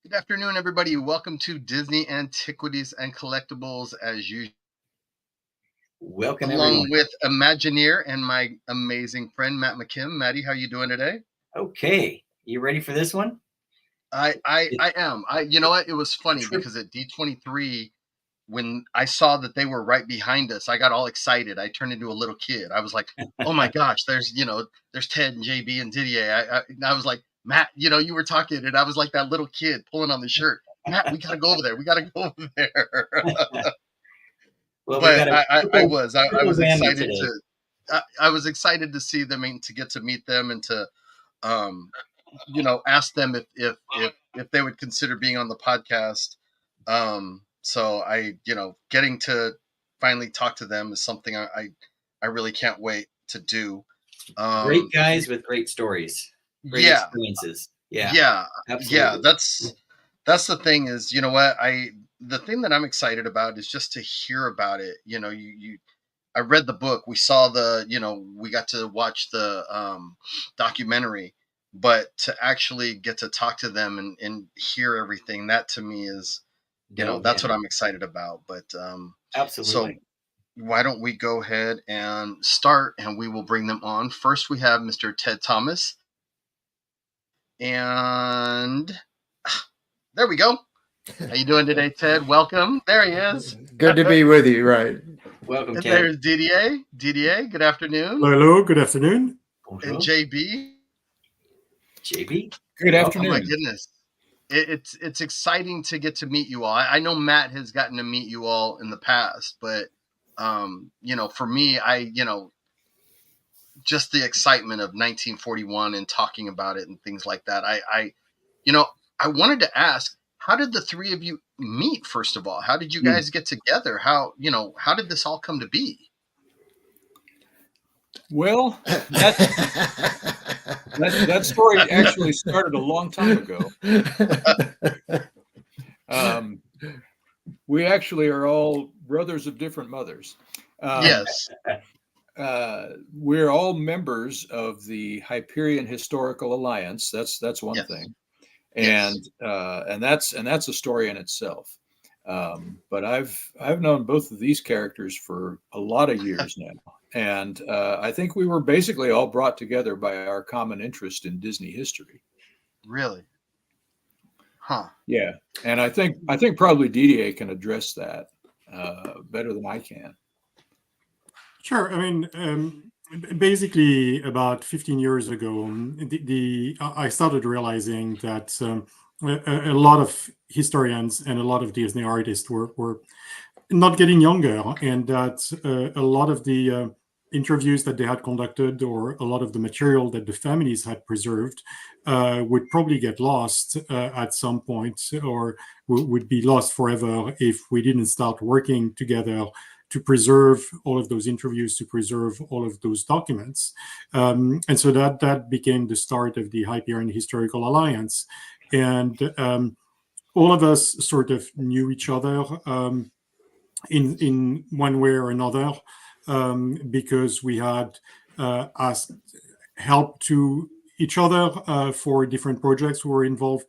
Good afternoon, everybody. Welcome to Disney Antiquities and Collectibles, as usual. Welcome, along everyone. with Imagineer and my amazing friend Matt McKim. Matty, how you doing today? Okay, you ready for this one? I am. You know what? It was funny because at D23, when I saw that they were right behind us, I got all excited. I turned into a little kid. I was like, "Oh my gosh!" There's Ted and JB and Didier. I was like, Matt, you were talking, and I was like that little kid pulling on the shirt. Matt, we gotta go over there. We gotta go over there. Well, But I was excited today. I was excited to see them and to get to meet them and to um ask them if they would consider being on the podcast. So getting to finally talk to them is something I really can't wait to do. Great guys with great stories, great experiences. Yeah, absolutely. That's the thing is, you know what, the thing that I'm excited about is just to hear about it. I read the book. We saw we got to watch the documentary, but to actually get to talk to them and hear everything, that to me is, that's what I'm excited about. But absolutely. So why don't we go ahead and start, and we will bring them on. First, we have Mr. Ted Thomas, and there we go. How you doing today, Ted? Welcome. There he is. Good to be with you. Right. Welcome, And Ted. there's Didier. Didier, good afternoon. Hello. Good afternoon. And JB. JB. Good afternoon. Oh my goodness. It's exciting to get to meet you all. I know Matt has gotten to meet you all in the past, but for me, just the excitement of 1941 and talking about it and things like that. I wanted to ask, how did the three of you meet? First of all, how did you guys get together? How did this all come to be? Well, that story actually started a long time ago. We actually are all brothers of different mothers. Yes. We're all members of the Hyperion Historical Alliance. That's one thing. And that's a story in itself. But I've known both of these characters for a lot of years now. And I think we were basically all brought together by our common interest in Disney history. Really? Huh. Yeah. And I think probably Didier can address that better than I can. Sure. I mean, basically about 15 years ago, I started realizing that a lot of historians and a lot of Disney artists were not getting younger, and that a lot of the interviews that they had conducted, or a lot of the material that the families had preserved, would probably get lost at some point, or would be lost forever if we didn't start working together to preserve all of those interviews, to preserve all of those documents. And so that became the start of the Hyperion Historical Alliance. And all of us sort of knew each other in one way or another, because we had asked help to each other for different projects we were involved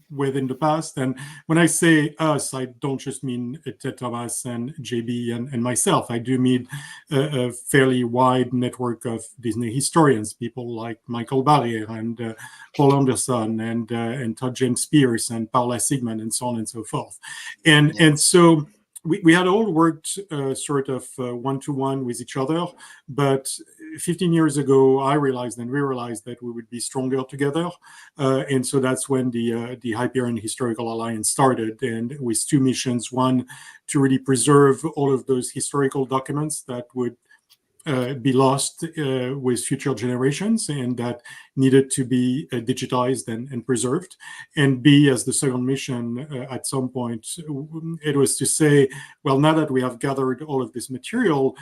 with in the past. And when I say us, I don't just mean Ted Thomas and JB and myself. I do mean a fairly wide network of Disney historians, people like Michael Barrier and Paul Anderson and Todd James Pierce and Paula Sigmund and so on and so forth. And so we had all worked sort of one-to-one with each other, but 15 years ago, we realized that we would be stronger together. And so that's when the Hyperion Historical Alliance started, and with two missions: one, to really preserve all of those historical documents that would be lost with future generations and that needed to be digitized and preserved. And B, as the second mission, at some point, it was to say, well, now that we have gathered all of this material,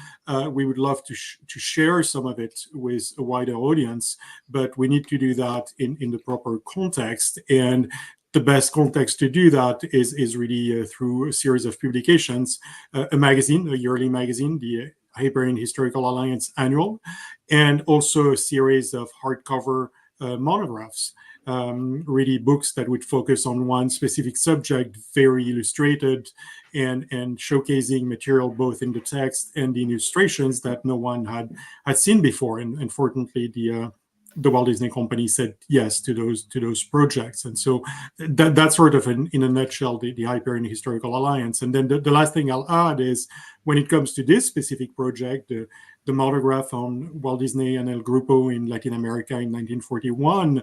we would love to share some of it with a wider audience, but we need to do that in the proper context. And the best context to do that is really through a series of publications, a magazine, a yearly magazine, the Hyperion Historical Alliance Annual, and also a series of hardcover monographs. really books that would focus on one specific subject, very illustrated and showcasing material both in the text and the illustrations that no one had seen before. And unfortunately, the Walt Disney Company said yes to those projects, and so that's sort of in a nutshell the Hyperion Historical Alliance. And then the last thing I'll add is when it comes to this specific project, the monograph on Walt Disney and El Grupo in Latin America in 1941,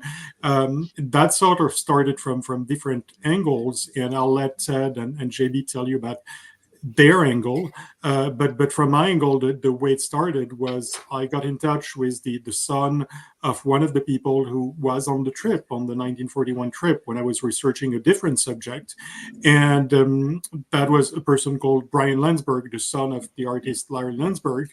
that sort of started from different angles, and I'll let Ted and JB tell you about their angle, but from my angle, the way it started was I got in touch with the son of one of the people who was on the trip, on the 1941 trip, when I was researching a different subject, and that was a person called Brian Landsberg, the son of the artist Larry Landsberg.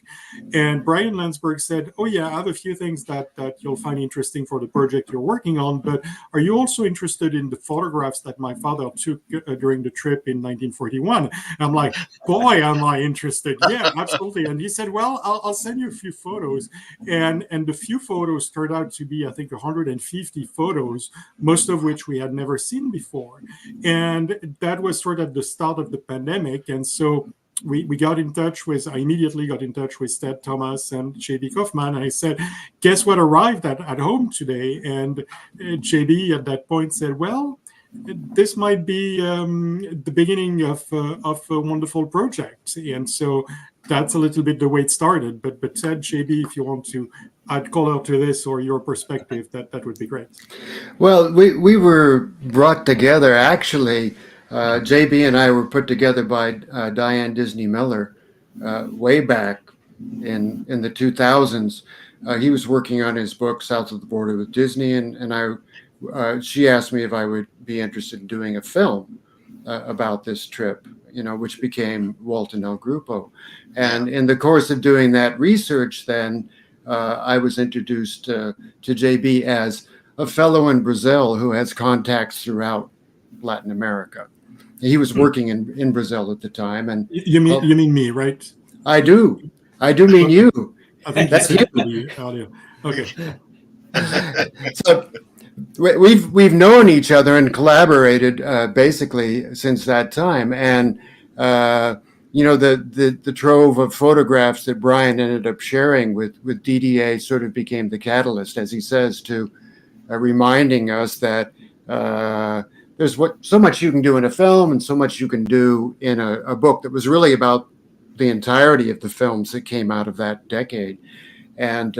And Brian Landsberg said, "Oh yeah, I have a few things that you'll find interesting for the project you're working on, but are you also interested in the photographs that my father took during the trip in 1941?" And I'm like, boy, am I interested. Yeah, absolutely. And he said, "Well, I'll send you a few photos." And the few photos turned out to be, I think, 150 photos, most of which we had never seen before. And that was sort of the start of the pandemic. And so I immediately got in touch with Ted Thomas and JB Kaufman. And I said, "Guess what arrived at home today?" And JB at that point said, "Well, this might be the beginning of a wonderful project." And so that's a little bit the way it started. But Ted, JB, if you want to add color to this or your perspective, that would be great. Well, we were brought together, actually. JB and I were put together by Diane Disney Miller way back in the 2000s. He was working on his book, South of the Border with Disney, and she asked me if I would be interested in doing a film about this trip, which became Walt and El Grupo. And in the course of doing that research, then I was introduced to JB as a fellow in Brazil who has contacts throughout Latin America. He was working in Brazil at the time. And you mean me, right? I do mean you. I think that's you. The audio. Okay. So we've known each other and collaborated basically since that time, and the trove of photographs that Brian ended up sharing with Didier sort of became the catalyst, as he says, to reminding us that there's so much you can do in a film and so much you can do in a book that was really about the entirety of the films that came out of that decade. And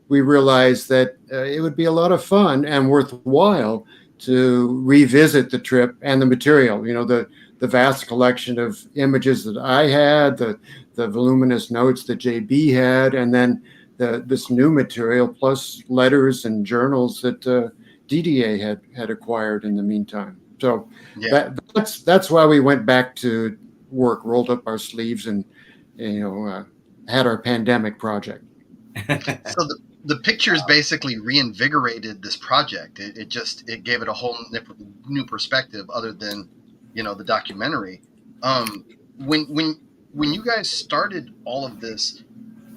we realized that it would be a lot of fun and worthwhile to revisit the trip and the material, the vast collection of images that I had, the voluminous notes that JB had, and then this new material, plus letters and journals that Didier had acquired in the meantime. So that's why we went back to work, rolled up our sleeves, and had our pandemic project. So the pictures basically reinvigorated this project. It gave it a whole new perspective other than the documentary. When you guys started all of this,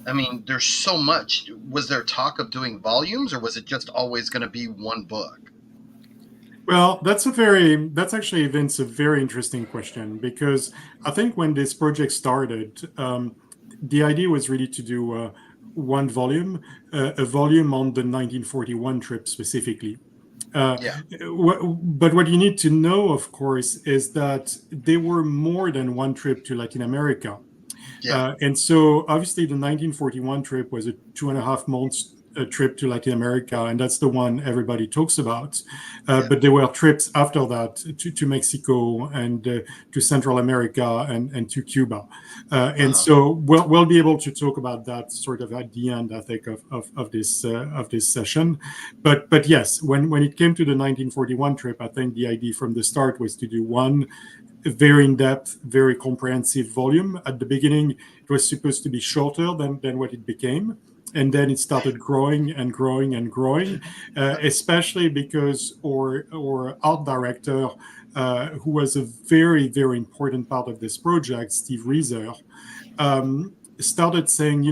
I mean, there's so much. Was there talk of doing volumes, or was it just always going to be one book? Well, that's actually, Vince, a very interesting question, because I think when this project started, the idea was really to do one volume, a volume on the 1941 trip specifically. But what you need to know, of course, is that there were more than one trip to Latin America. And so obviously the 1941 trip was a 2.5 months trip to Latin America, and that's the one everybody talks about. But there were trips after that to Mexico and to Central America and to Cuba. And so we'll be able to talk about that sort of at the end, I think, of this session. But yes, when it came to the 1941 trip, I think the idea from the start was to do one very in-depth, very comprehensive volume. At the beginning, it was supposed to be shorter than what it became. And then it started growing and growing and growing, especially because our art director, who was a very, very important part of this project, Steve Reeser, started saying,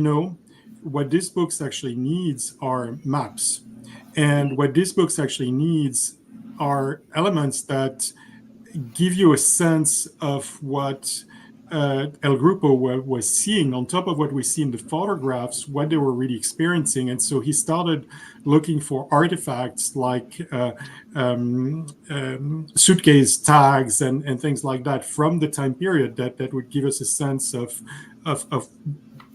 what this book actually needs are maps. And what this book actually needs are elements that give you a sense of what El Grupo was seeing on top of what we see in the photographs, what they were really experiencing. And so he started looking for artifacts like suitcase tags and things like that from the time period that would give us a sense of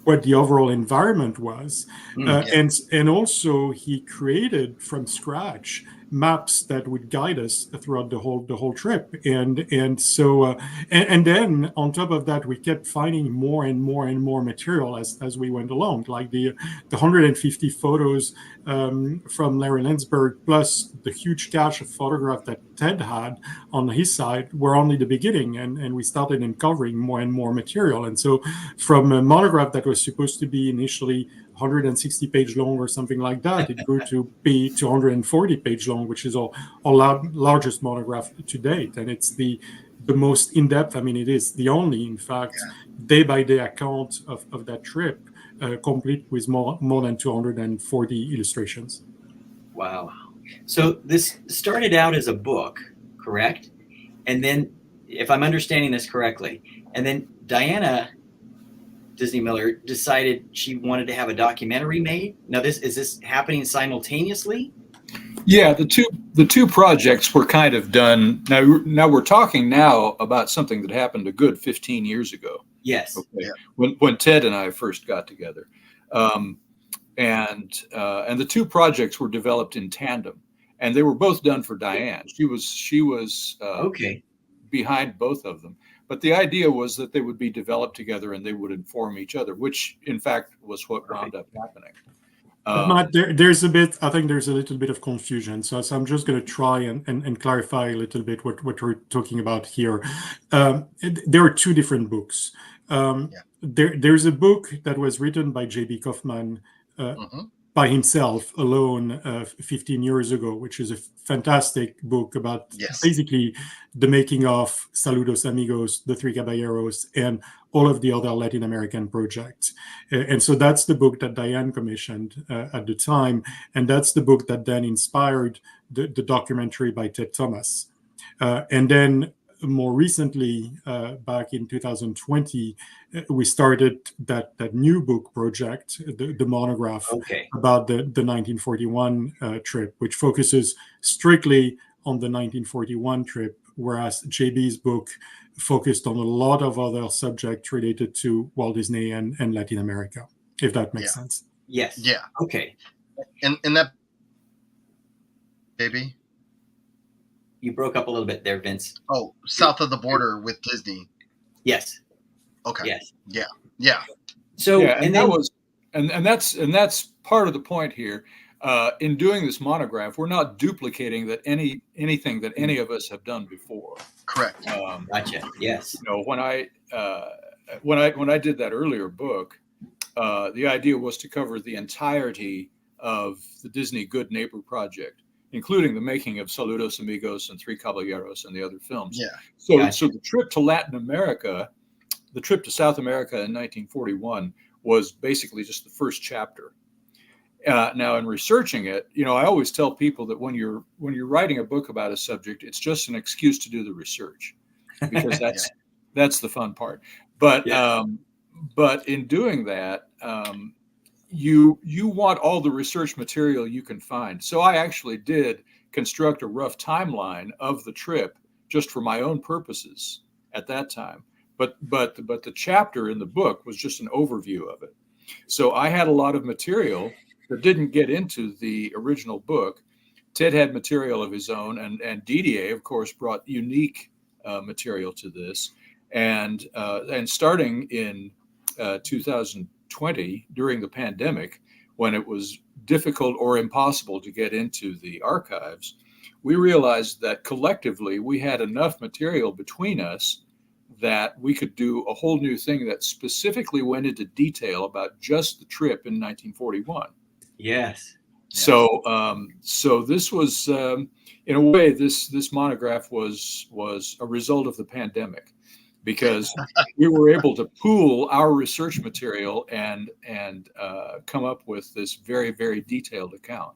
what the overall environment was. And also he created from scratch maps that would guide us throughout the whole trip. And so and then on top of that, we kept finding more and more material as we went along, like the 150 photos from Larry Landsberg, plus the huge cache of photographs that Ted had on his side were only the beginning, and we started uncovering more and more material. And so from a monograph that was supposed to be initially 160 page long or something like that, it grew to be 240 page long, which is our largest monograph to date. And it's the most in-depth, I mean, it is the only, in fact, day-by-day account of that trip, complete with more than 240 illustrations. Wow. So this started out as a book, correct? And then, if I'm understanding this correctly, and then Diana Disney Miller decided she wanted to have a documentary made. Now, is this happening simultaneously? Yeah, the two projects were kind of done. Now we're talking now about something that happened a good 15 years ago. Yes. Okay. Yeah. When Ted and I first got together, and the two projects were developed in tandem, and they were both done for Diane. She was okay behind both of them. But the idea was that they would be developed together and they would inform each other, which in fact was what wound up happening. Matt, there's a little bit of confusion. So I'm just going to try and clarify a little bit what we're talking about here. There are two different books. There's a book that was written by J.B. Kaufman by himself alone 15 years ago, which is a fantastic book about basically the making of Saludos Amigos, The Three Caballeros, and all of the other Latin American projects. And so that's the book that Diane commissioned at the time. And that's the book that then inspired the documentary by Ted Thomas. And then more recently, back in 2020, we started that new book project, the monograph about the 1941 trip, which focuses strictly on the 1941 trip, whereas JB's book focused on a lot of other subjects related to Walt Disney and Latin America, if that makes sense. Yes. Yeah. Okay. And that, baby. You broke up a little bit there, Vince. Oh, south of the border with Disney. Yes. Okay. Yes. Yeah. So, that's part of the point here. In doing this monograph, we're not duplicating anything that any of us have done before. Correct. Gotcha. Yes. You know, when I did that earlier book, the idea was to cover the entirety of the Disney Good Neighbor Project, including the making of Saludos Amigos and Three Caballeros and the other films. Yeah. So the trip to Latin America, the trip to South America in 1941 was basically just the first chapter. Now, in researching it, you know, I always tell people that when you're writing a book about a subject, it's just an excuse to do the research, because that's the fun part. But in doing that, you want all the research material you can find. So I actually did construct a rough timeline of the trip just for my own purposes at that time. But the chapter in the book was just an overview of it. So I had a lot of material that didn't get into the original book. Ted had material of his own, and Didier, of course, brought unique material to this. And starting in 2020, during the pandemic, when it was difficult or impossible to get into the archives, we realized that collectively we had enough material between us that we could do a whole new thing that specifically went into detail about just the trip in 1941. Yes. So this was, in a way, this monograph was a result of the pandemic, because we were able to pool our research material and come up with this very, very detailed account.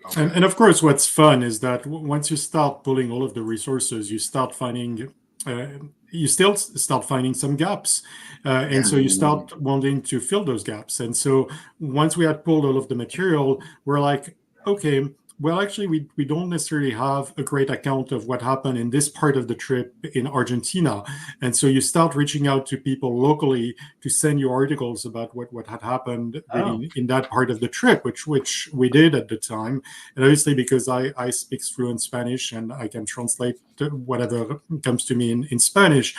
Okay. And of course, what's fun is that once you start pulling all of the resources, you start finding, you still start finding some gaps. And so you start wanting to fill those gaps. And so once we had pulled all of the material, we're like, okay, well, actually, we don't necessarily have a great account of what happened in this part of the trip in Argentina. And so you start reaching out to people locally to send you articles about what had happened really in that part of the trip, which we did at the time. And obviously, because I speak fluent Spanish and I can translate whatever comes to me in Spanish,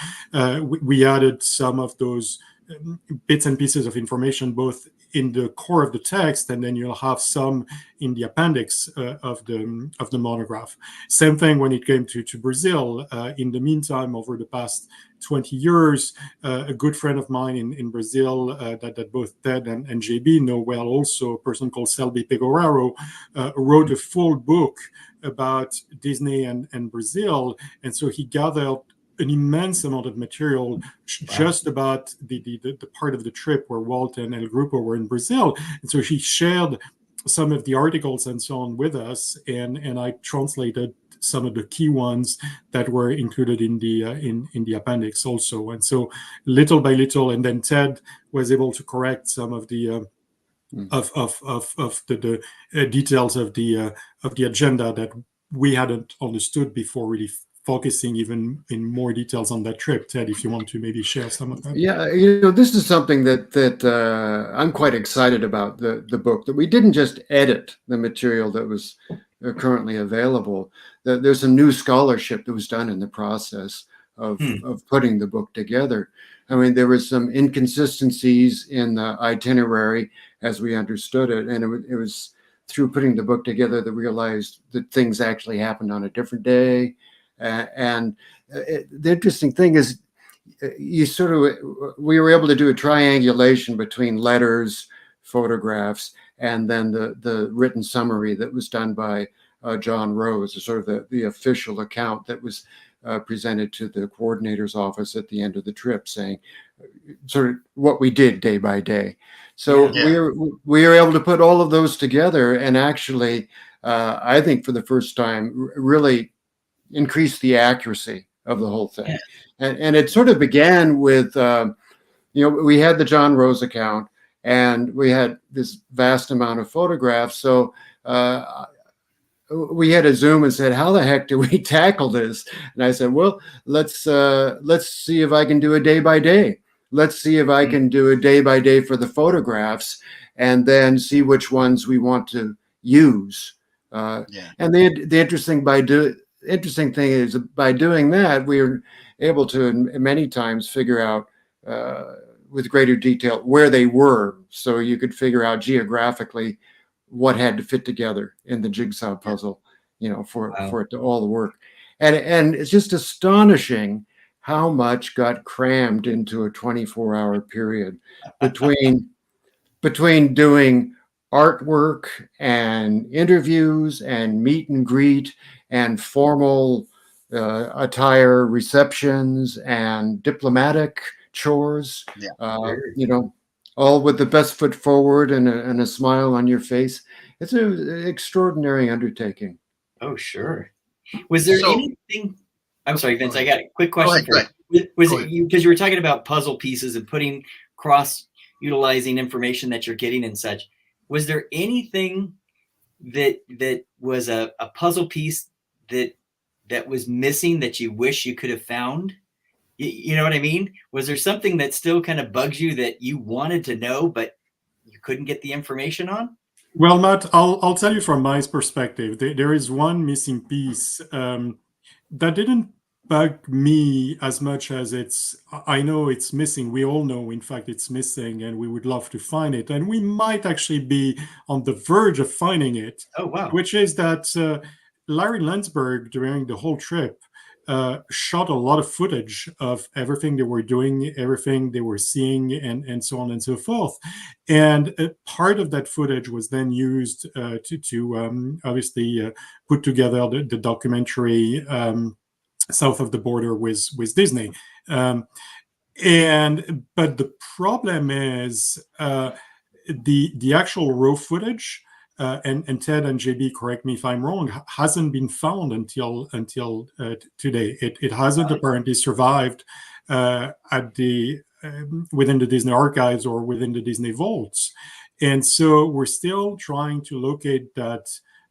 we added some of those bits and pieces of information, both in the core of the text, and then you'll have some in the appendix of the monograph. Same thing when it came to Brazil. In the meantime, over the past 20 years, a good friend of mine in Brazil that both Ted and JB know well, also a person called Selby Pegoraro, wrote a full book about Disney and Brazil. And so he gathered an immense amount of material just about the part of the trip where Walt and El Grupo were in Brazil. And so he shared some of the articles and so on with us, and I translated some of the key ones that were included in the appendix also. And so little by little, and then Ted was able to correct some of the the details of the agenda that we hadn't understood before, really focusing even in more details on that trip. Ted, if you want to maybe share some of that. Yeah, this is something that I'm quite excited about, the book, that we didn't just edit the material that was currently available. There's some new scholarship that was done in the process of putting the book together. I mean, there was some inconsistencies in the itinerary as we understood it, and it was through putting the book together that we realized that things actually happened on a different day. The interesting thing is, we were able to do a triangulation between letters, photographs, and then the written summary that was done by John Rose, sort of the official account that was presented to the coordinator's office at the end of the trip, saying sort of what we did day by day. So we were able to put all of those together, and actually, I think for the first time, really increase the accuracy of the whole thing. And it sort of began with, we had the John Rose account, and we had this vast amount of photographs. So we had a Zoom and said, how the heck do we tackle this? And I said, well, let's see if I can do a day by day. Let's see if I can do a day by day for the photographs, and then see which ones we want to use. And the interesting thing is, by doing that, we were able to many times figure out with greater detail where they were, so you could figure out geographically what had to fit together in the jigsaw puzzle, for it to all work. And it's just astonishing how much got crammed into a 24-hour period between doing artwork and interviews and meet and greet and formal attire receptions and diplomatic chores, all with the best foot forward and a smile on your face. It's an extraordinary undertaking. Oh, sure. Was there anything? I'm sorry, Vince, I got a quick question for you. Was it you, because you were talking about puzzle pieces and putting utilizing information that you're getting and such. Was there anything that was a puzzle piece that was missing that you wish you could have found? You know what I mean? Was there something that still kind of bugs you that you wanted to know, but you couldn't get the information on? Well, Matt, I'll tell you from my perspective. There is one missing piece that didn't bug me as much as I know it's missing. We all know, in fact, it's missing, and we would love to find it. And we might actually be on the verge of finding it. Oh, wow. Which is that Larry Landsberg, during the whole trip, shot a lot of footage of everything they were doing, everything they were seeing, and so on and so forth. And part of that footage was then used to obviously put together the documentary south of the border with Disney. But the problem is the actual raw footage and Ted and JB, correct me if I'm wrong, hasn't been found until today. It hasn't apparently survived at the within the Disney archives or within the Disney vaults, and so we're still trying to locate that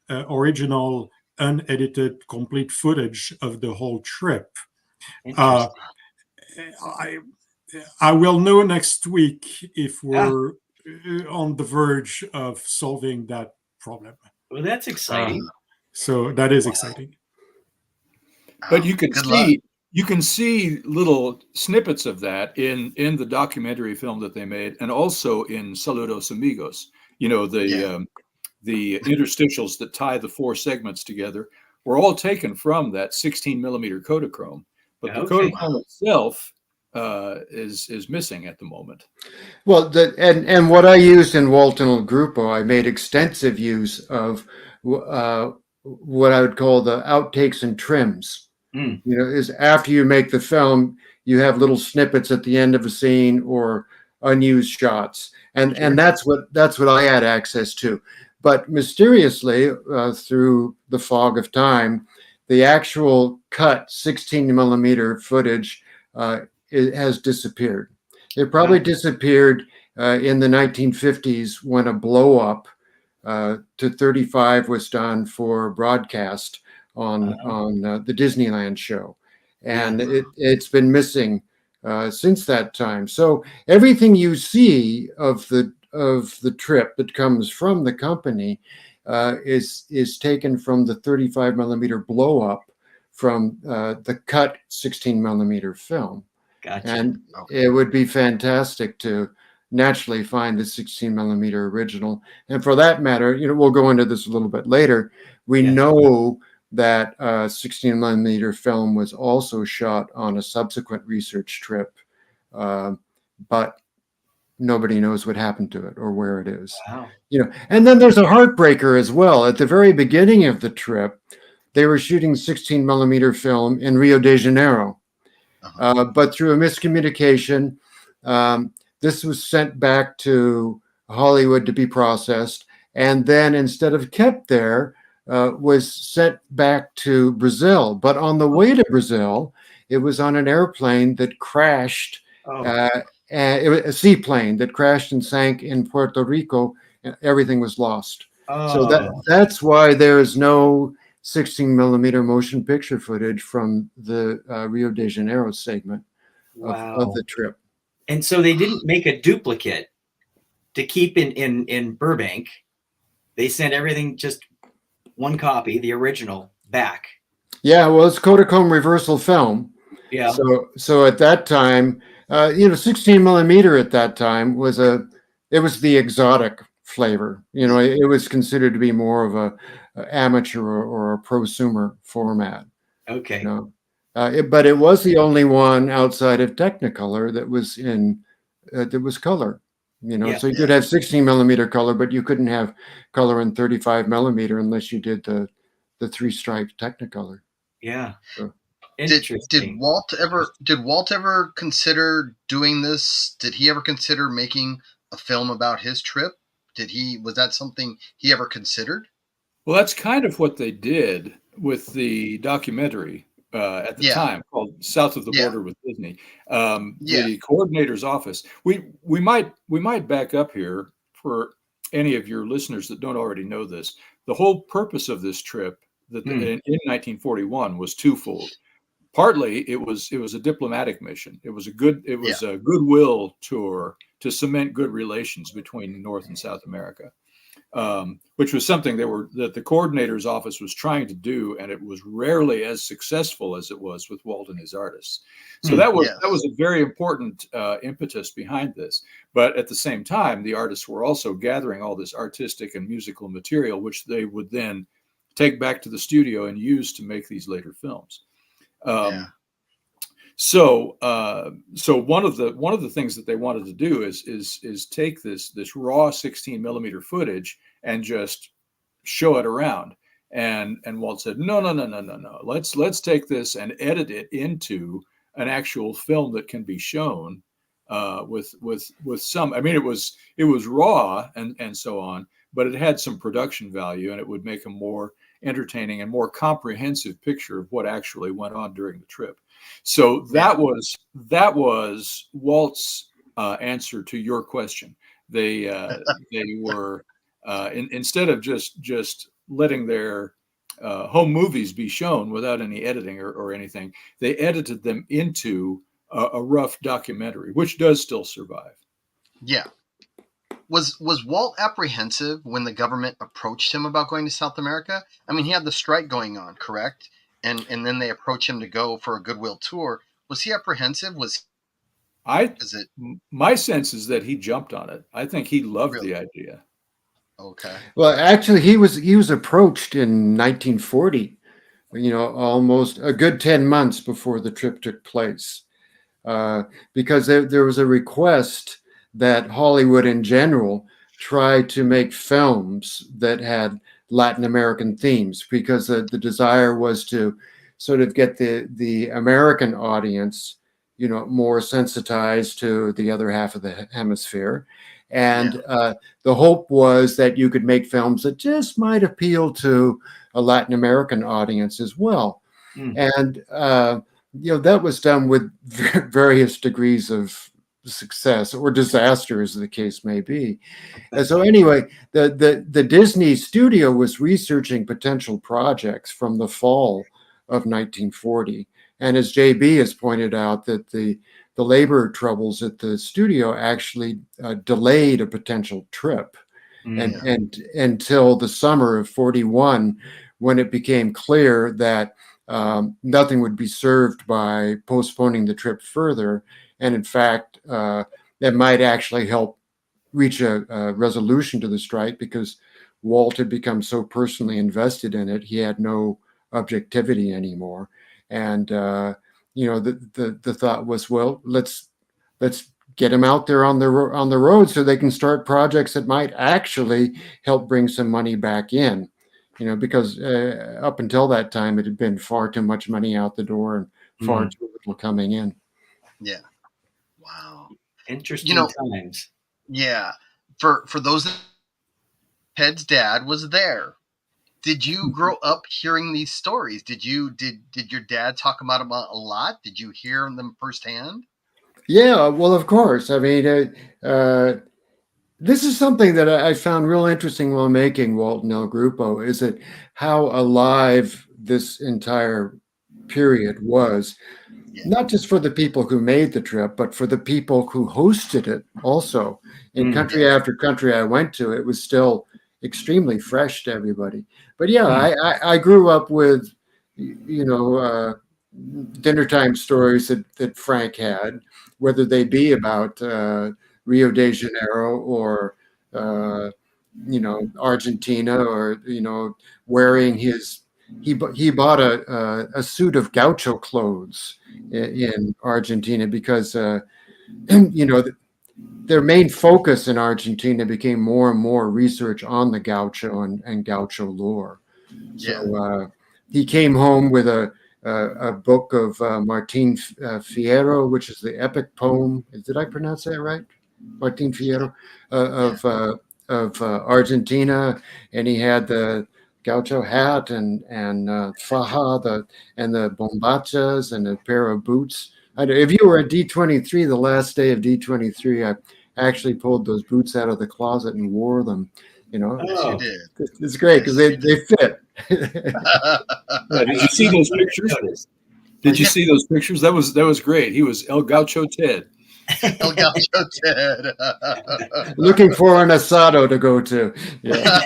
original unedited complete footage of the whole trip. I will know next week if we're on the verge of solving that problem. Well, that's exciting. So that is exciting. But you can see little snippets of that in the documentary film that they made, and also in Saludos Amigos. You know, the interstitials that tie the 4 segments together were all taken from that 16 millimeter Kodachrome, but the Kodachrome itself is missing at the moment. Well, and what I used in Walt and Grupo, I made extensive use of what I would call the outtakes and trims. You know, is after you make the film, you have little snippets at the end of a scene or unused shots, and that's what I had access to. But mysteriously, through the fog of time, the actual cut 16 millimeter footage it has disappeared. It probably disappeared in the 1950s when a blow up to 35 was done for broadcast on the Disneyland show, and it's been missing since that time. So everything you see of the trip that comes from the company is taken from the 35 millimeter blow up from the cut 16 millimeter film. Gotcha. And it would be fantastic to naturally find the 16 millimeter original. And for that matter, you know, we'll go into this a little bit later. We know that 16 millimeter film was also shot on a subsequent research trip, but nobody knows what happened to it or where it is. Wow. You know, and then there's a heartbreaker as well. At the very beginning of the trip, they were shooting 16 millimeter film in Rio de Janeiro. But through a miscommunication, this was sent back to Hollywood to be processed, and then instead of kept there, was sent back to Brazil. But on the way to Brazil, it was on an airplane that crashed, it was a seaplane that crashed and sank in Puerto Rico, and everything was lost. So that's why there is no 16 millimeter motion picture footage from the Rio de Janeiro segment of the trip. And so they didn't make a duplicate to keep in Burbank. They sent everything, just one copy, the original, back. Yeah, well, it's Kodachrome reversal film. Yeah. So at that time, 16 millimeter at that time was the exotic flavor. You know, it was considered to be more of a amateur or a prosumer format. Okay. You know? But it was the only one outside of Technicolor that was that was color. You know, so you could have 16 millimeter color, but you couldn't have color in 35 millimeter unless you did the 3-stripe Technicolor. Yeah. So. Did Walt ever consider doing this? Did he ever consider making a film about his trip? Was that something he ever considered? Well, that's kind of what they did with the documentary at the time called South of the Border with Disney. The coordinator's office. We might back up here for any of your listeners that don't already know this. The whole purpose of this trip in 1941 was twofold. Partly it was a diplomatic mission. It was a goodwill tour to cement good relations between North and South America, which was something that the coordinator's office was trying to do, and it was rarely as successful as it was with Walt and his artists. So that was a very important impetus behind this. But at the same time, the artists were also gathering all this artistic and musical material, which they would then take back to the studio and use to make these later films. So one of the things that they wanted to do is take this raw 16 millimeter footage and just show it around. And Walt said, no. Let's take this and edit it into an actual film that can be shown with some. I mean, it was raw and so on, but it had some production value, and it would make a more entertaining and more comprehensive picture of what actually went on during the trip. So that was Walt's answer to your question. They were instead of just letting their home movies be shown without any editing or anything, they edited them into a rough documentary, which does still survive. Yeah. Was Walt apprehensive when the government approached him about going to South America? I mean, he had the strike going on, correct? And then they approach him to go for a goodwill tour. Was he apprehensive? Is it My sense is that he jumped on it. I think he loved really? the idea. Okay. Well, actually, he was approached in 1940. Almost a good 10 months before the trip took place, because there was a request that Hollywood in general try to make films that had Latin American themes, because the desire was to sort of get the American audience, more sensitized to the other half of the hemisphere. And the hope was that you could make films that just might appeal to a Latin American audience as well. And that was done with various degrees of success or disaster, as the case may be. And so anyway, the Disney studio was researching potential projects from the fall of 1940. And as JB has pointed out, that the labor troubles at the studio actually delayed a potential trip, and until the summer of 41, when it became clear that nothing would be served by postponing the trip further. And in fact, that might actually help reach a resolution to the strike, because Walt had become so personally invested in it, he had no objectivity anymore. And the thought was, well, let's get them out there on the road so they can start projects that might actually help bring some money back in. Because up until that time, it had been far too much money out the door and far too little coming in. Yeah. Wow. Interesting times. Yeah. For those that Ted's dad was there. Did you grow up hearing these stories? Did your dad talk about them a lot? Did you hear them firsthand? Yeah, well, of course. I mean, this is something that I found real interesting while making Walt and El Grupo, is that how alive this entire period was, not just for the people who made the trip, but for the people who hosted it also. In country after country I went to, it was still extremely fresh to everybody. But I grew up with, dinner time stories that Frank had, whether they be about Rio de Janeiro or Argentina, or wearing he bought a suit of gaucho clothes in Argentina, because their main focus in Argentina became more and more research on the gaucho and gaucho lore. So he came home with a book of Martin Fierro, which is the epic poem. Did I pronounce that right? Martin Fierro of Argentina, and he had the gaucho hat and faja, and the bombachas, and a pair of boots. If you were at D23, the last day of D23, I actually pulled those boots out of the closet and wore them. Yes, you did. It's great because they fit. Did you see those pictures? Did you see those pictures? That was great. He was El Gaucho Ted. El Gaucho Ted. Looking for an asado to go to. Yeah.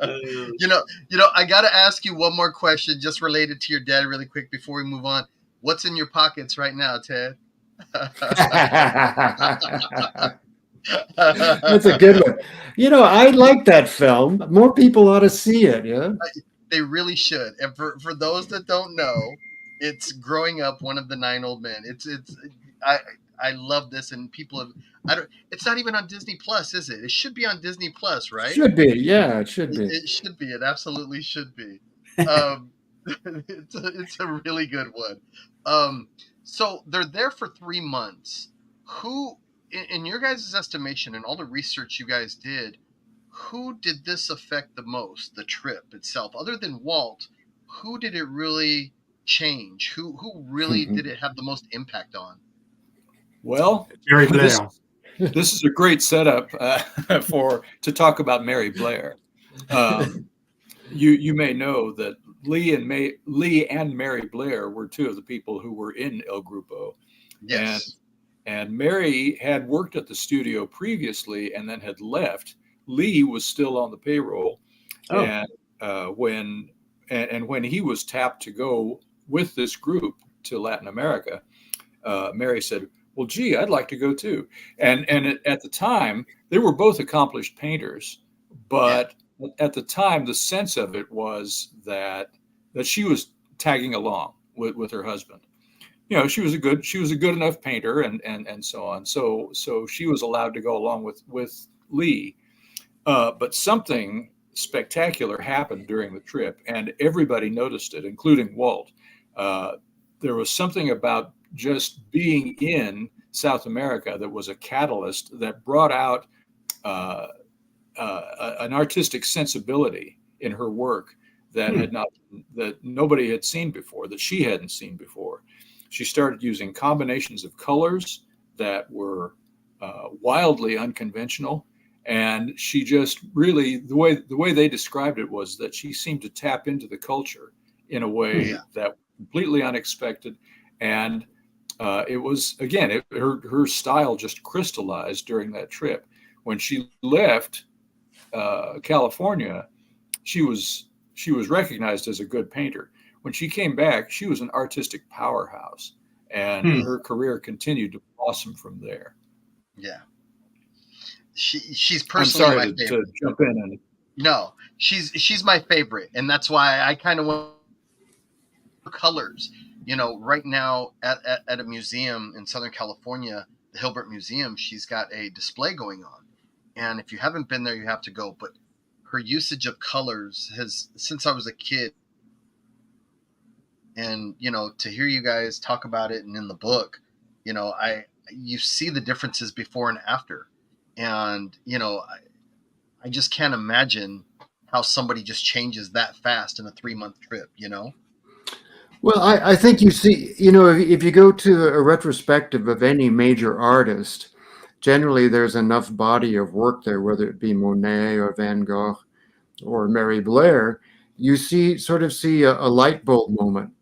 I got to ask you one more question, just related to your dad, really quick, before we move on. What's in your pockets right now, Ted? That's a good one. I like that film. More people ought to see it. Yeah, they really should. And for those that don't know, it's Growing Up, One of the Nine Old Men. I love this, and people have. It's not even on Disney Plus, is it? It should be on Disney Plus, right? Should be. Yeah, it should be. It should be. It absolutely should be. It's a really good one. So they're there for 3 months. Who in your guys' estimation and all the research you guys did, who did this affect the most, the trip itself? Other than Walt, who did it really change? Who really did it have the most impact on? Well, Mary Blair. this is a great setup to talk about Mary Blair. You may know that Lee and Mary Blair were two of the people who were in El Grupo. Yes. And Mary had worked at the studio previously and then had left. Lee was still on the payroll. Oh. And when he was tapped to go with this group to Latin America, Mary said, well, gee, I'd like to go too. And at the time, they were both accomplished painters, but at the time, the sense of it was that she was tagging along with her husband. You know, she was a good enough painter and so on. So she was allowed to go along with Lee. But something spectacular happened during the trip, and everybody noticed it, including Walt. There was something about just being in South America that was a catalyst that brought out an artistic sensibility in her work that nobody had seen before, that she hadn't seen before. She started using combinations of colors that were wildly unconventional, and she just really, the way they described it was that she seemed to tap into the culture in a way that was completely unexpected. And it was, again, her style just crystallized during that trip. When she left California, she was recognized as a good painter. When she came back, she was an artistic powerhouse, and her career continued to blossom from there. Yeah. She's personally my favorite. To jump in and no, she's my favorite, and that's why I kind of want colors. You know, right now at a museum in Southern California, the Hilbert Museum, she's got a display going on, and if you haven't been there, you have to go. But her usage of colors has, since I was a kid, and you know, to hear you guys talk about it and in the book, you know, you see the differences before and after. And, you know, I just can't imagine how somebody just changes that fast in a 3-month trip, you know? Well, I think you see, you know, if you go to a retrospective of any major artist, generally there's enough body of work there, whether it be Monet or Van Gogh or Mary Blair, you sort of see a light bulb moment.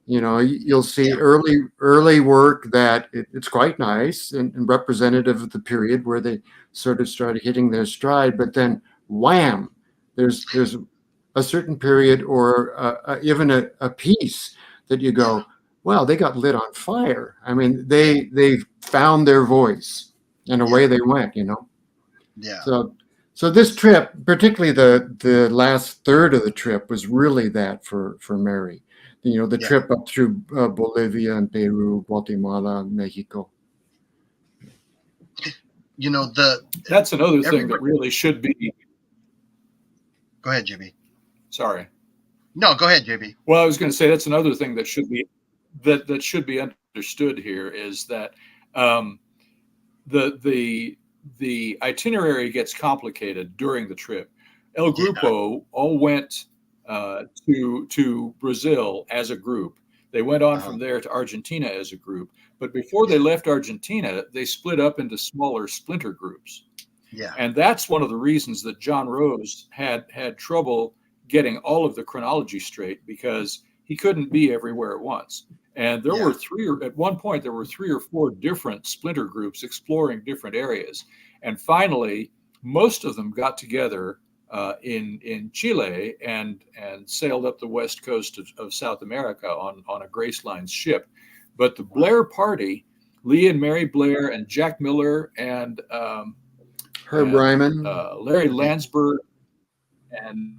You know, you'll see early work that it's quite nice and representative of the period where they sort of started hitting their stride. But then, wham! There's a certain period or even a piece that you go, well, they got lit on fire. I mean, they found their voice, and away they went. You know. Yeah. So this trip, particularly the last third of the trip, was really that for Mary. You know, the trip up through Bolivia and Peru, Guatemala, Mexico. You know, that's another thing that really should be. Go ahead, JB. Sorry. No, go ahead, JB. Well, I was going to say that's another thing that should be that should be understood here is that the itinerary gets complicated during the trip. El Grupo all went to Brazil as a group. They went on from there to Argentina as a group. But before they left Argentina, they split up into smaller splinter groups. Yeah. And that's one of the reasons that John Rose had trouble getting all of the chronology straight, because he couldn't be everywhere at once. And there were at one point, there were 3 or 4 different splinter groups exploring different areas. And finally, most of them got together in Chile and sailed up the west coast of South America on a Grace Line ship. But the Blair party, Lee and Mary Blair and Jack Miller and Herb Ryman, Larry Landsberg and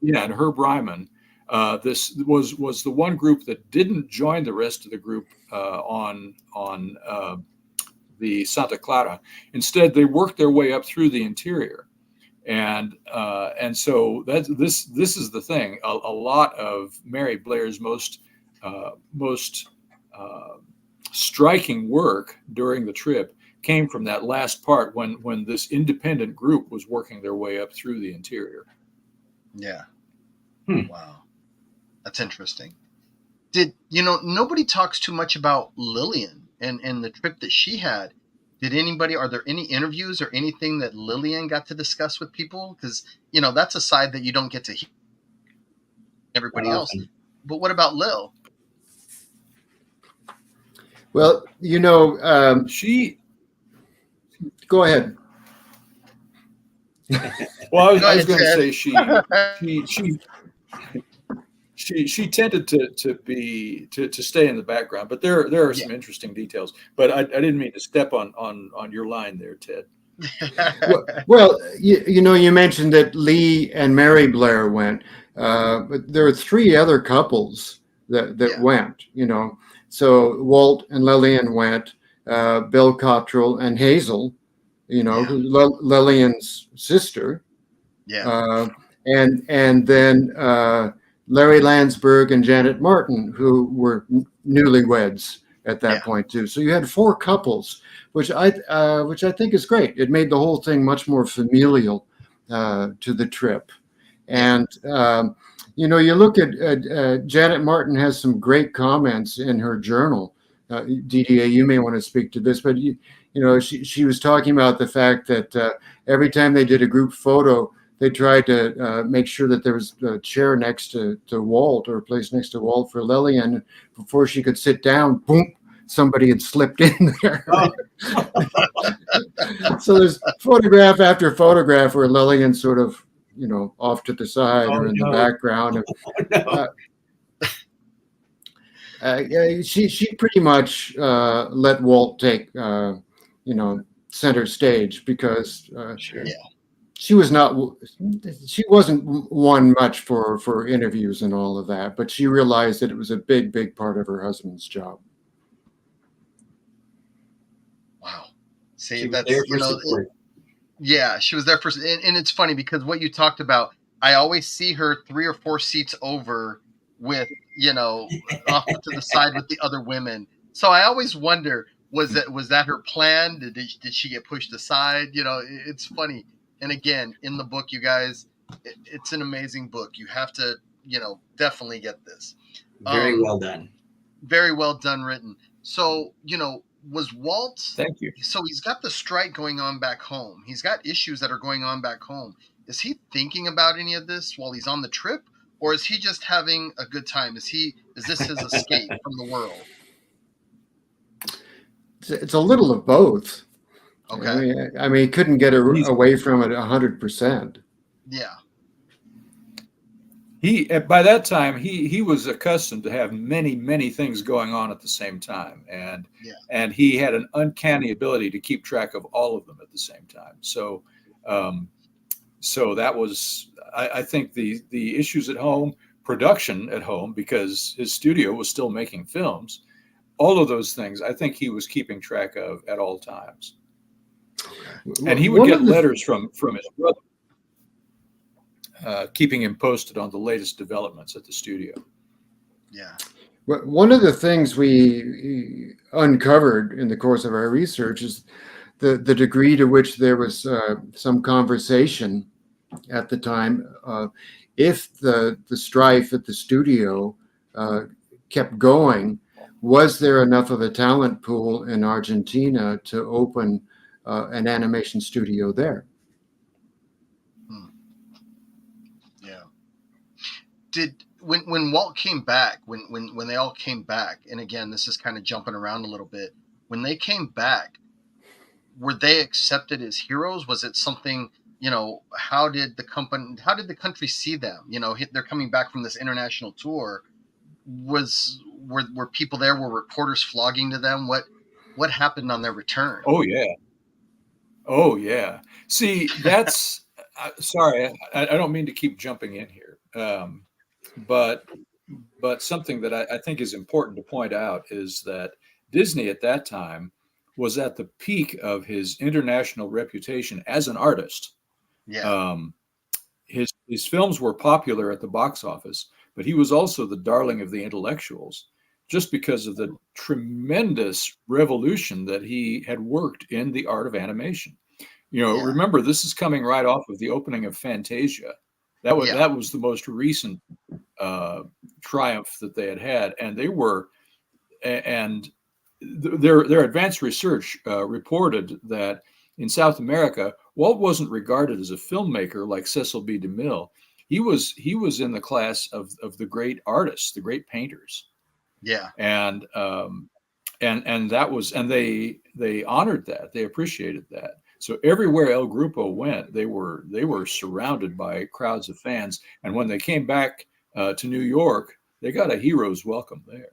Herb Ryman. This was the one group that didn't join the rest of the group on the Santa Clara. Instead, they worked their way up through the interior. And so this is the thing. A lot of Mary Blair's most striking work during the trip came from that last part when this independent group was working their way up through the interior. Yeah. Wow. That's interesting. Nobody talks too much about Lillian and the trip that she had. Are there any interviews or anything that Lillian got to discuss with people? Because, that's a side that you don't get to hear everybody else. But what about Lil? Well, She. Go ahead. Well, I was going to say she tended to stay in the background, but there are some interesting details. But I didn't mean to step on your line there, Ted. Well, you mentioned that Lee and Mary Blair went, but there are 3 other couples that went. So Walt and Lillian went, Bill Cottrell and Hazel, Lillian's sister. Yeah. And then Larry Landsberg and Janet Martin, who were newlyweds at that point too. So you had 4 couples, which I think is great. It made the whole thing much more familial to the trip. And you look at Janet Martin has some great comments in her journal. Didier, you may want to speak to this, but she was talking about the fact that every time they did a group photo, they tried to make sure that there was a chair next to Walt, or a place next to Walt for Lillian. Before she could sit down, boom, somebody had slipped in there. So there's photograph after photograph where Lillian's sort of, off to the side or in the background. She pretty much let Walt take, center stage, because she wasn't one much for interviews and all of that, but she realized that it was a big part of her husband's job. Wow. See, that's, she was there first. And it's funny because what you talked about, I always see her 3 or 4 seats over with, off to the side with the other women. So I always wonder, was that her plan? Did she get pushed aside? It's funny. And again, in the book, you guys, it's an amazing book. You have to, definitely get this. Very well done. Very well done written. So, was Walt... Thank you. So he's got the strike going on back home. He's got issues that are going on back home. Is he thinking about any of this while he's on the trip? Or is he just having a good time? Is this his escape from the world? It's a little of both. Okay. I mean, he couldn't get away from it 100%. Yeah. By that time he was accustomed to have many things going on at the same time, and he had an uncanny ability to keep track of all of them at the same time. So that was, I think, the issues at home, production at home, because his studio was still making films. All of those things, I think he was keeping track of at all times. Okay. And he would get letters from his brother, keeping him posted on the latest developments at the studio. Yeah. One of the things we uncovered in the course of our research is the degree to which there was some conversation at the time. If the strife at the studio kept going, was there enough of a talent pool in Argentina to open an animation studio there? Yeah. When Walt came back, when they all came back, and again, this is kind of jumping around a little bit. When they came back, were they accepted as heroes? Was it something, how did the country see them? They're coming back from this international tour. Were people there? Were reporters flogging to them? What happened on their return? Oh yeah. See, that's sorry, I don't mean to keep jumping in here, but something that I think is important to point out is that Disney at that time was at the peak of his international reputation as an artist. Yeah. His films were popular at the box office, but he was also the darling of the intellectuals. just because of the tremendous revolution that he had worked in the art of animation. Remember, this is coming right off of the opening of Fantasia. That was the most recent triumph that they had, and their advanced research reported that in South America, Walt wasn't regarded as a filmmaker like Cecil B. DeMille. He was in the class of the great artists, the great painters. Yeah. And they honored that. They appreciated that. So everywhere El Grupo went, they were surrounded by crowds of fans. And when they came back to New York, they got a hero's welcome there.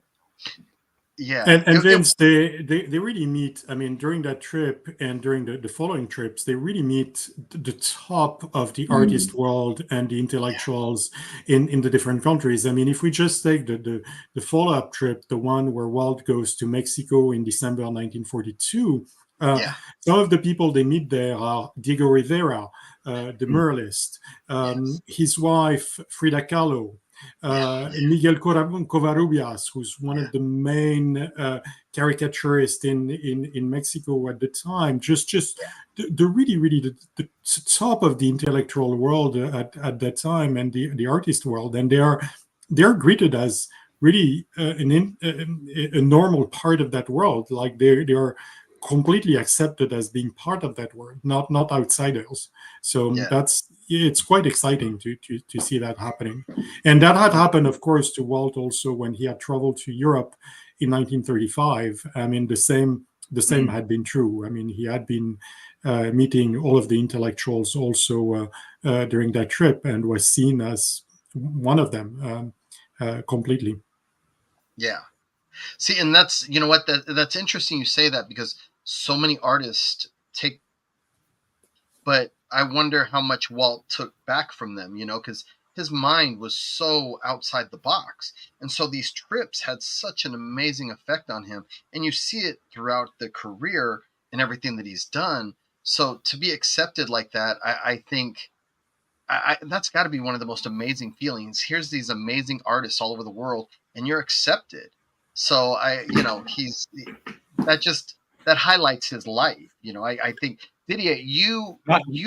Yeah. And Vince, they really meet, I mean, during that trip and during the following trips, they really meet the top of the artist world and the intellectuals in the different countries. I mean, if we just take the follow-up trip, the one where Walt goes to Mexico in December 1942, some of the people they meet there are Diego Rivera, the muralist, his wife, Frida Kahlo, Miguel Covarrubias, who's one of the main caricaturists in Mexico at the time, just the really the top of the intellectual world at that time, and the artist world, and they're greeted as really a normal part of that world, like they are completely accepted as being part of that world, not outsiders. So it's quite exciting to see that happening. And that had happened, of course, to Walt also when he had traveled to Europe in 1935. I mean, the same had been true. I mean, he had been meeting all of the intellectuals also during that trip, and was seen as one of them completely. Yeah. See, and that's, you know what, that's interesting you say that, because so many artists but I wonder how much Walt took back from them, because his mind was so outside the box. And so these trips had such an amazing effect on him. And you see it throughout the career and everything that he's done. So to be accepted like that, I think that's got to be one of the most amazing feelings. Here's these amazing artists all over the world, and you're accepted. So that highlights his life. I think, Didier, you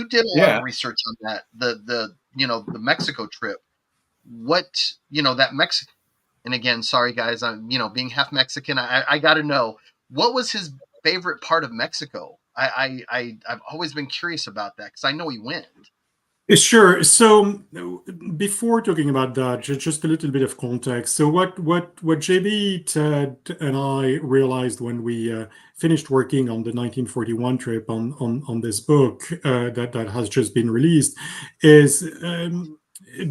did a lot of research on that, the Mexico trip. What, that Mexico, and again, sorry guys, I'm, being half Mexican, I got to know, what was his favorite part of Mexico? I've always been curious about that, because I know he went. Sure. So before talking about that, just a little bit of context. So what JB, Ted, and I realized when we finished working on the 1941 trip on this book that has just been released is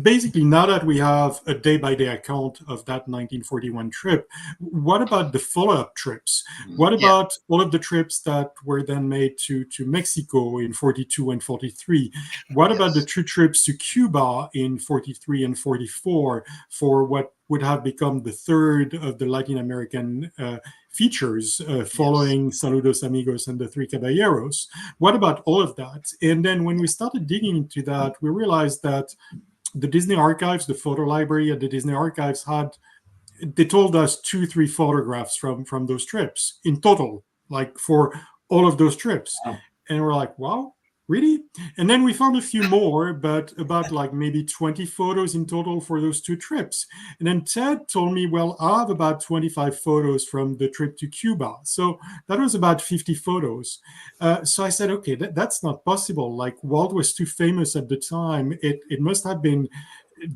basically, now that we have a day-by-day account of that 1941 trip, what about the follow-up trips? What about all of the trips that were then made to Mexico in 42 and 43? What about the 2 trips to Cuba in 43 and 44 for what would have become the third of the Latin American features following Saludos Amigos and the Three Caballeros? What about all of that? And then when we started digging into that, we realized that the Disney Archives, the photo library at the Disney Archives they told us 2-3 photographs from those trips in total, like for all of those trips. Wow. And we're like, wow, really? And then we found a few more, but about like maybe 20 photos in total for those 2 trips. And then Ted told me, well, I have about 25 photos from the trip to Cuba. So that was about 50 photos. So I said, okay, that's not possible. Like, Walt was too famous at the time. It must have been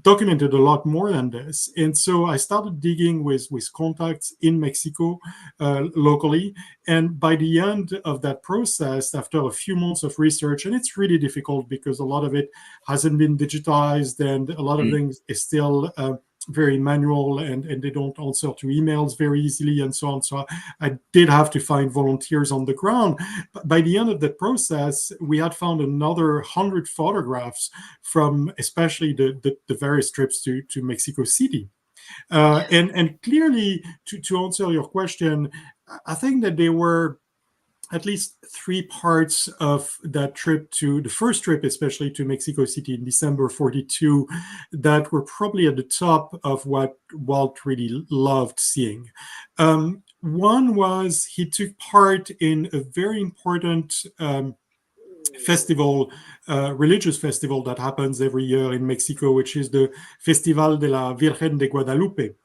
documented a lot more than this. And so I started digging with contacts in Mexico locally. And by the end of that process, after a few months of research, and it's really difficult because a lot of it hasn't been digitized and a lot of things is still very manual, and they don't answer to emails very easily and so on. So I did have to find volunteers on the ground. But by the end of that process, we had found another 100 photographs from especially the various trips to Mexico City. And clearly, to answer your question, I think that they were at least 3 parts of that trip, to the first trip, especially to Mexico City in December 42, that were probably at the top of what Walt really loved seeing. One was he took part in a very important festival, religious festival that happens every year in Mexico, which is the Festival de la Virgen de Guadalupe.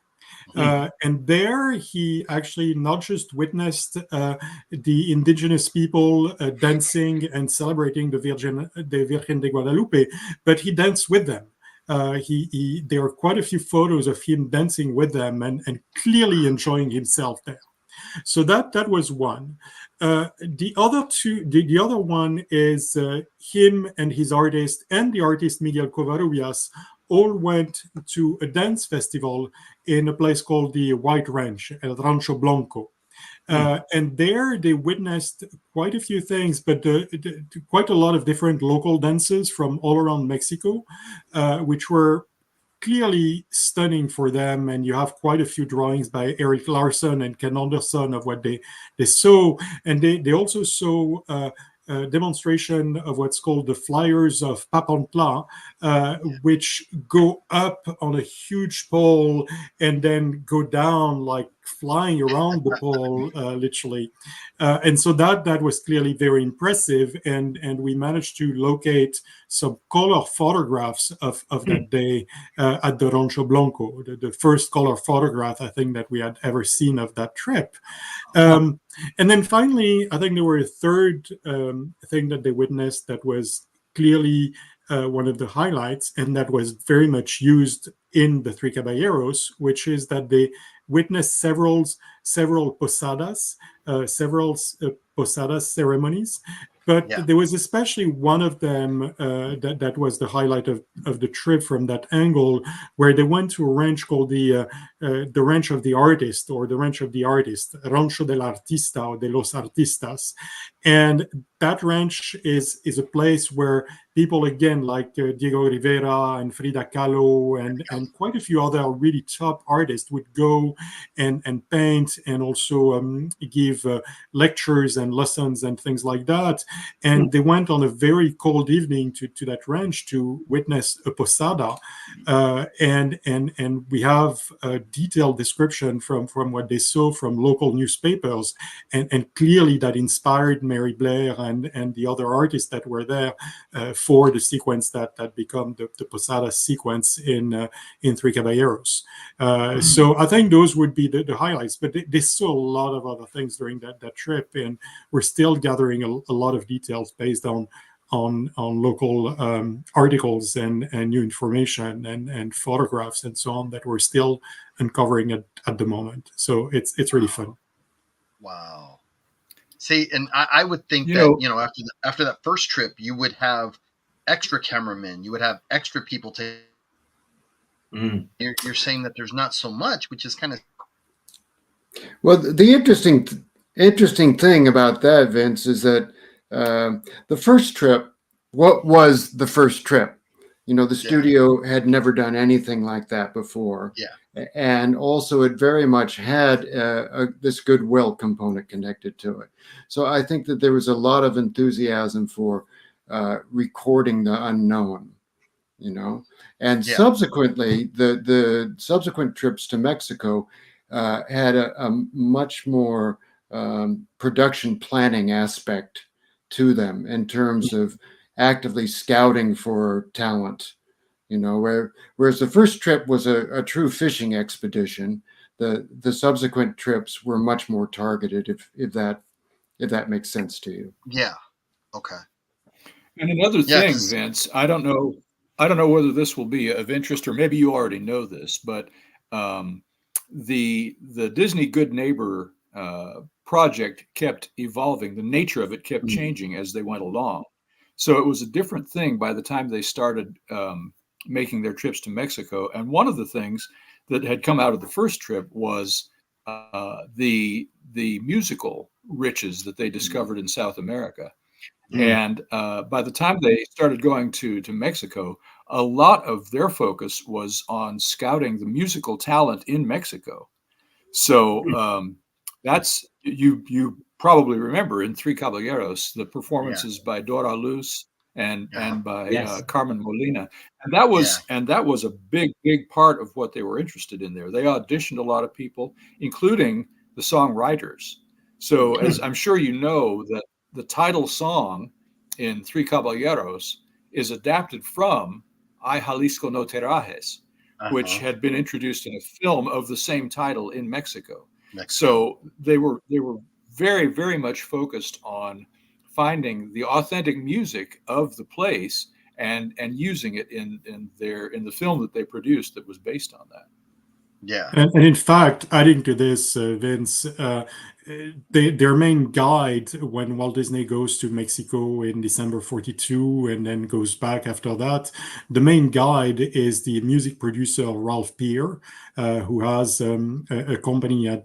And there he actually not just witnessed the indigenous people dancing and celebrating the Virgen de Guadalupe, but he danced with them. There are quite a few photos of him dancing with them and clearly enjoying himself there. So that was one. The other one is him and his artist, and the artist Miguel Covarrubias all went to a dance festival in a place called the White Ranch, El Rancho Blanco. And there they witnessed quite a few things, but quite a lot of different local dances from all around Mexico, which were clearly stunning for them. And you have quite a few drawings by Eric Larson and Ken Anderson of what they saw. And they also saw a demonstration of what's called the flyers of Papantla, which go up on a huge pole and then go down like flying around the pole, literally. And so that was clearly very impressive. And we managed to locate some color photographs of that day at the Rancho Blanco, the first color photograph I think that we had ever seen of that trip. And then finally, I think there were a third thing that they witnessed that was clearly one of the highlights, and that was very much used in the Three Caballeros, which is that they witnessed several posadas, posadas ceremonies. But there was especially one of them that was the highlight of the trip from that angle, where they went to a ranch called the Ranch of the Artist, or the Ranch of the Artist, Rancho del Artista or de los Artistas. And that ranch is a place where people, again, like Diego Rivera and Frida Kahlo and quite a few other really top artists would go and paint and also give lectures and lessons and things like that. And they went on a very cold evening to that ranch to witness a posada. And we have a detailed description from what they saw from local newspapers. And clearly that inspired Mary Blair and the other artists that were there for the sequence that become the Posada sequence in Three Caballeros. So I think those would be the highlights, but they saw a lot of other things during that trip, and we're still gathering a lot of details based on local articles and new information and photographs and so on that we're still uncovering at the moment. So it's really fun. Wow. See, and I would think that, after that first trip, you would have extra cameramen, you would have extra people to. You're saying that there's not so much, which is kind of. Well, the interesting thing about that, Vince, is that the first trip, what was the first trip? The studio had never done anything like that before. Yeah. And also it very much had this goodwill component connected to it. So I think that there was a lot of enthusiasm for recording the unknown, and subsequently the subsequent trips to Mexico had a much more production planning aspect to them in terms of actively scouting for talent, whereas the first trip was a true fishing expedition. The subsequent trips were much more targeted, if that makes sense to you. Yeah. Okay. And another thing, Vince, I don't know whether this will be of interest, or maybe you already know this, but the Disney Good Neighbor project kept evolving. The nature of it kept changing as they went along. So it was a different thing by the time they started making their trips to Mexico. And one of the things that had come out of the first trip was the musical riches that they discovered in South America. And by the time they started going to Mexico, a lot of their focus was on scouting the musical talent in Mexico. So that's you probably remember in Three Caballeros, the Yeah. performances by Dora Luz and Uh-huh. by Yes. Carmen Molina, Yeah. and that was a big part of what they were interested in there. They auditioned a lot of people, including the songwriters. So, as I'm sure you know, that the title song in Three Caballeros is adapted from Ay Jalisco no te rajes, which Uh-huh. had been introduced in a film of the same title in Mexico. Mexico. So they were very much focused on finding the authentic music of the place and using it in the film that they produced that was based on that. Yeah. And in fact, adding to this, Vince, their main guide when Walt Disney goes to Mexico in December 42 and then goes back after that, the main guide is the music producer Ralph Peer, who has a company a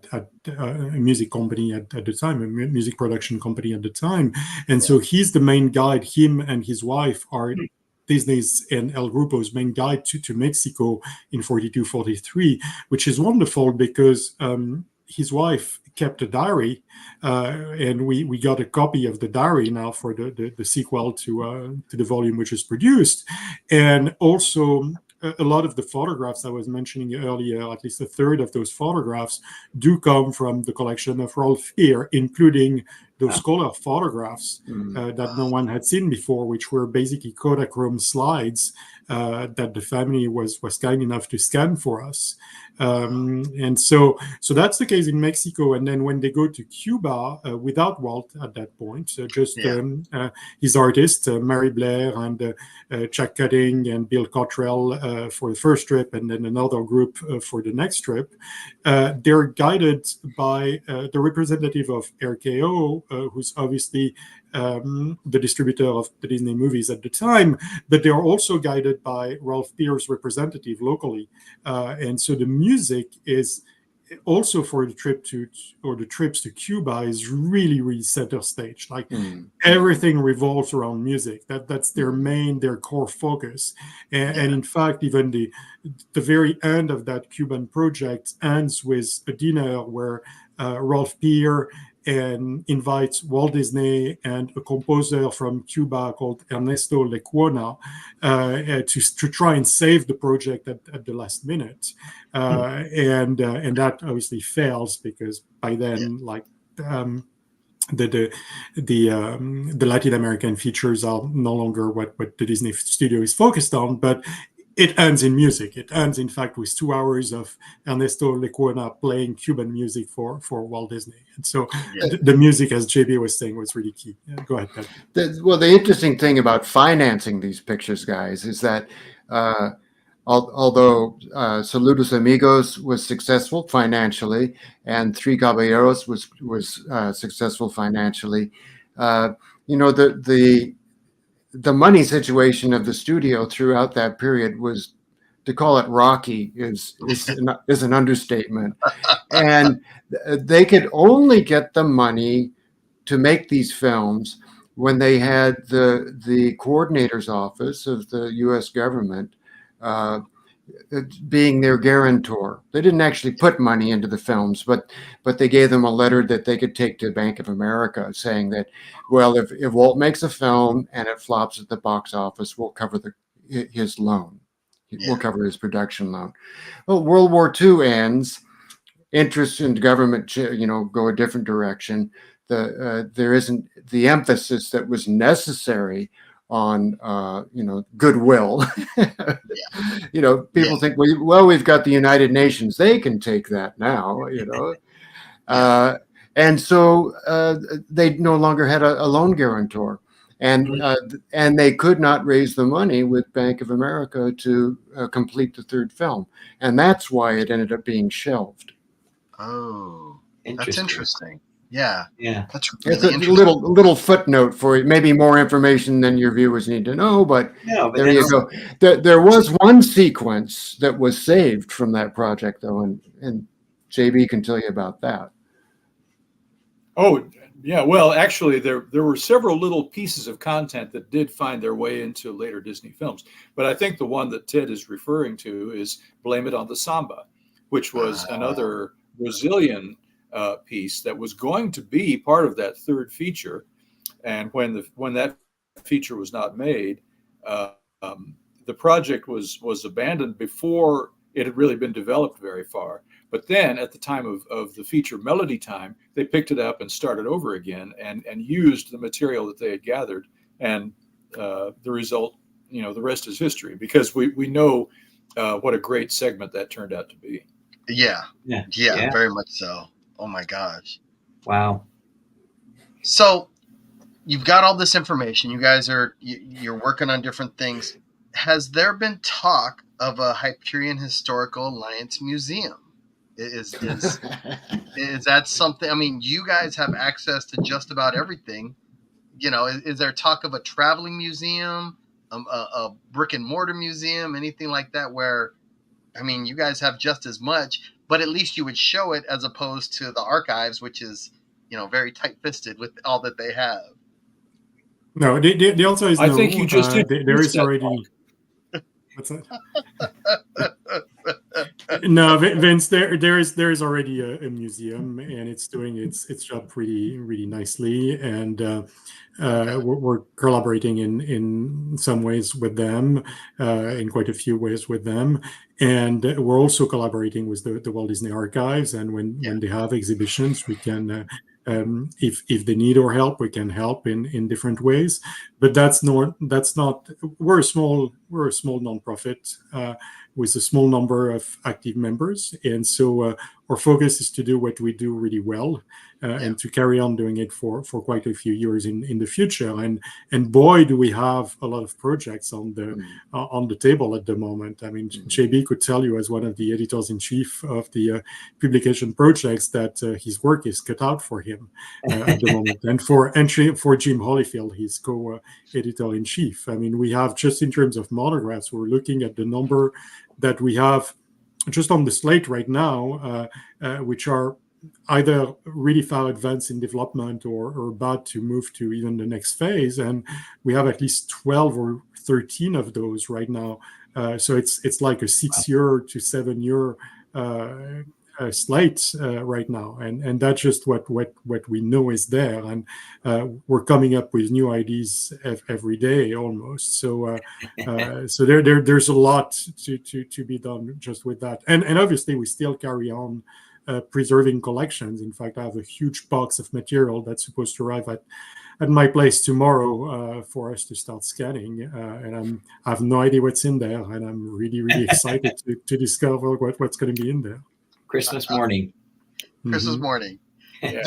music company at the time, a music production company at the time. And so he's the main guide. Him and his wife are Disney's and El Grupo's main guide to Mexico in 42, 43, which is wonderful because his wife kept a diary, and we got a copy of the diary now for the sequel to the volume which is produced. And also, a lot of the photographs I was mentioning earlier, at least a third of those photographs, do come from the collection of Rolf Peer, including those color photographs that no one had seen before, which were basically Kodachrome slides that the family was kind enough to scan for us. And so that's the case in Mexico. And then when they go to Cuba without Walt at that point, just his artists, Mary Blair and Chuck Cutting and Bill Cottrell for the first trip, and then another group for the next trip, they're guided by the representative of RKO, who's obviously the distributor of the Disney movies at the time, but they are also guided by Ralph Peer's representative locally. And so the music is also for the trips to Cuba is really center stage. Like everything revolves around music. That's their core focus. And in fact, even the very end of that Cuban project ends with a dinner where Ralph Peer and invites Walt Disney and a composer from Cuba called Ernesto Lecuona to try and save the project at the last minute. And that obviously fails because by then, the Latin American features are no longer what the Disney studio is focused on, but it ends in music. It ends, in fact, with 2 hours of Ernesto Lecuona playing Cuban music for Walt Disney. And so the music, as JB was saying, was really key. Go ahead, Pat. The interesting thing about financing these pictures, guys, is that although Saludos Amigos was successful financially and Three Caballeros was successful financially, the money situation of the studio throughout that period was, to call it rocky is an understatement. And they could only get the money to make these films when they had the coordinator's office of the U.S. government being their guarantor. They didn't actually put money into the films, but they gave them a letter that they could take to Bank of America saying that, well, if Walt makes a film and it flops at the box office, we'll cover his loan. We'll cover his production loan. Well, World War II ends. Interest in government, go a different direction. There isn't the emphasis that was necessary on goodwill. People think, well, we've got the United Nations, they can take that now, and so they no longer had a loan guarantor, and they could not raise the money with Bank of America to complete the third film, and that's why it ended up being shelved. Oh, that's interesting. Yeah, that's really interesting. A little footnote for you, maybe more information than your viewers need to know, but there you go. There was one sequence that was saved from that project, though, and JB can tell you about that. Oh, yeah. Well, actually, there were several little pieces of content that did find their way into later Disney films, but I think the one that Ted is referring to is "Blame It on the Samba," which was another Brazilian piece that was going to be part of that third feature. And when that feature was not made, the project was abandoned before it had really been developed very far. But then at the time of the feature Melody Time, they picked it up and started over again and used the material that they had gathered. And the result, the rest is history, because we know what a great segment that turned out to be. Yeah, Yeah. very much so. Oh my gosh. Wow. So you've got all this information. You guys you're working on different things. Has there been talk of a Hyperion Historical Alliance museum? Is that something? I mean, you guys have access to just about everything. Is there talk of a traveling museum, a brick and mortar museum, anything like that? Where, I mean, you guys have just as much, but at least you would show it, as opposed to the archives, which is, very tight-fisted with all that they have. No, the answer is no. I think you just there is already. What's that? No, Vince, there is already a museum, and it's doing its job really nicely, and we're collaborating in some ways with them, in quite a few ways with them, and we're also collaborating with the Walt Disney Archives, and when they have exhibitions, we can. If they need our help, we can help in different ways. But that's not. We're a small nonprofit with a small number of active members, and so our focus is to do what we do really well, and to carry on doing it for quite a few years in the future. And boy, do we have a lot of projects on the table at the moment. I mean, JB could tell you, as one of the editors in chief of the publication projects, that his work is cut out for him at the moment. And for Jim Holyfield, his co-editor in chief. I mean, we have, just in terms of monographs, we're looking at the number that we have just on the slate right now, which are either really far advanced in development or about to move to even the next phase. And we have at least 12 or 13 of those right now. So it's like a 6-year to 7-year slate right now, and that's just what we know is there, and we're coming up with new ideas every day almost. So there's a lot to be done just with that, and obviously we still carry on preserving collections. In fact, I have a huge box of material that's supposed to arrive at my place tomorrow for us to start scanning, and I have no idea what's in there, and I'm really excited to discover what's going to be in there. Christmas morning. Christmas morning. Yeah.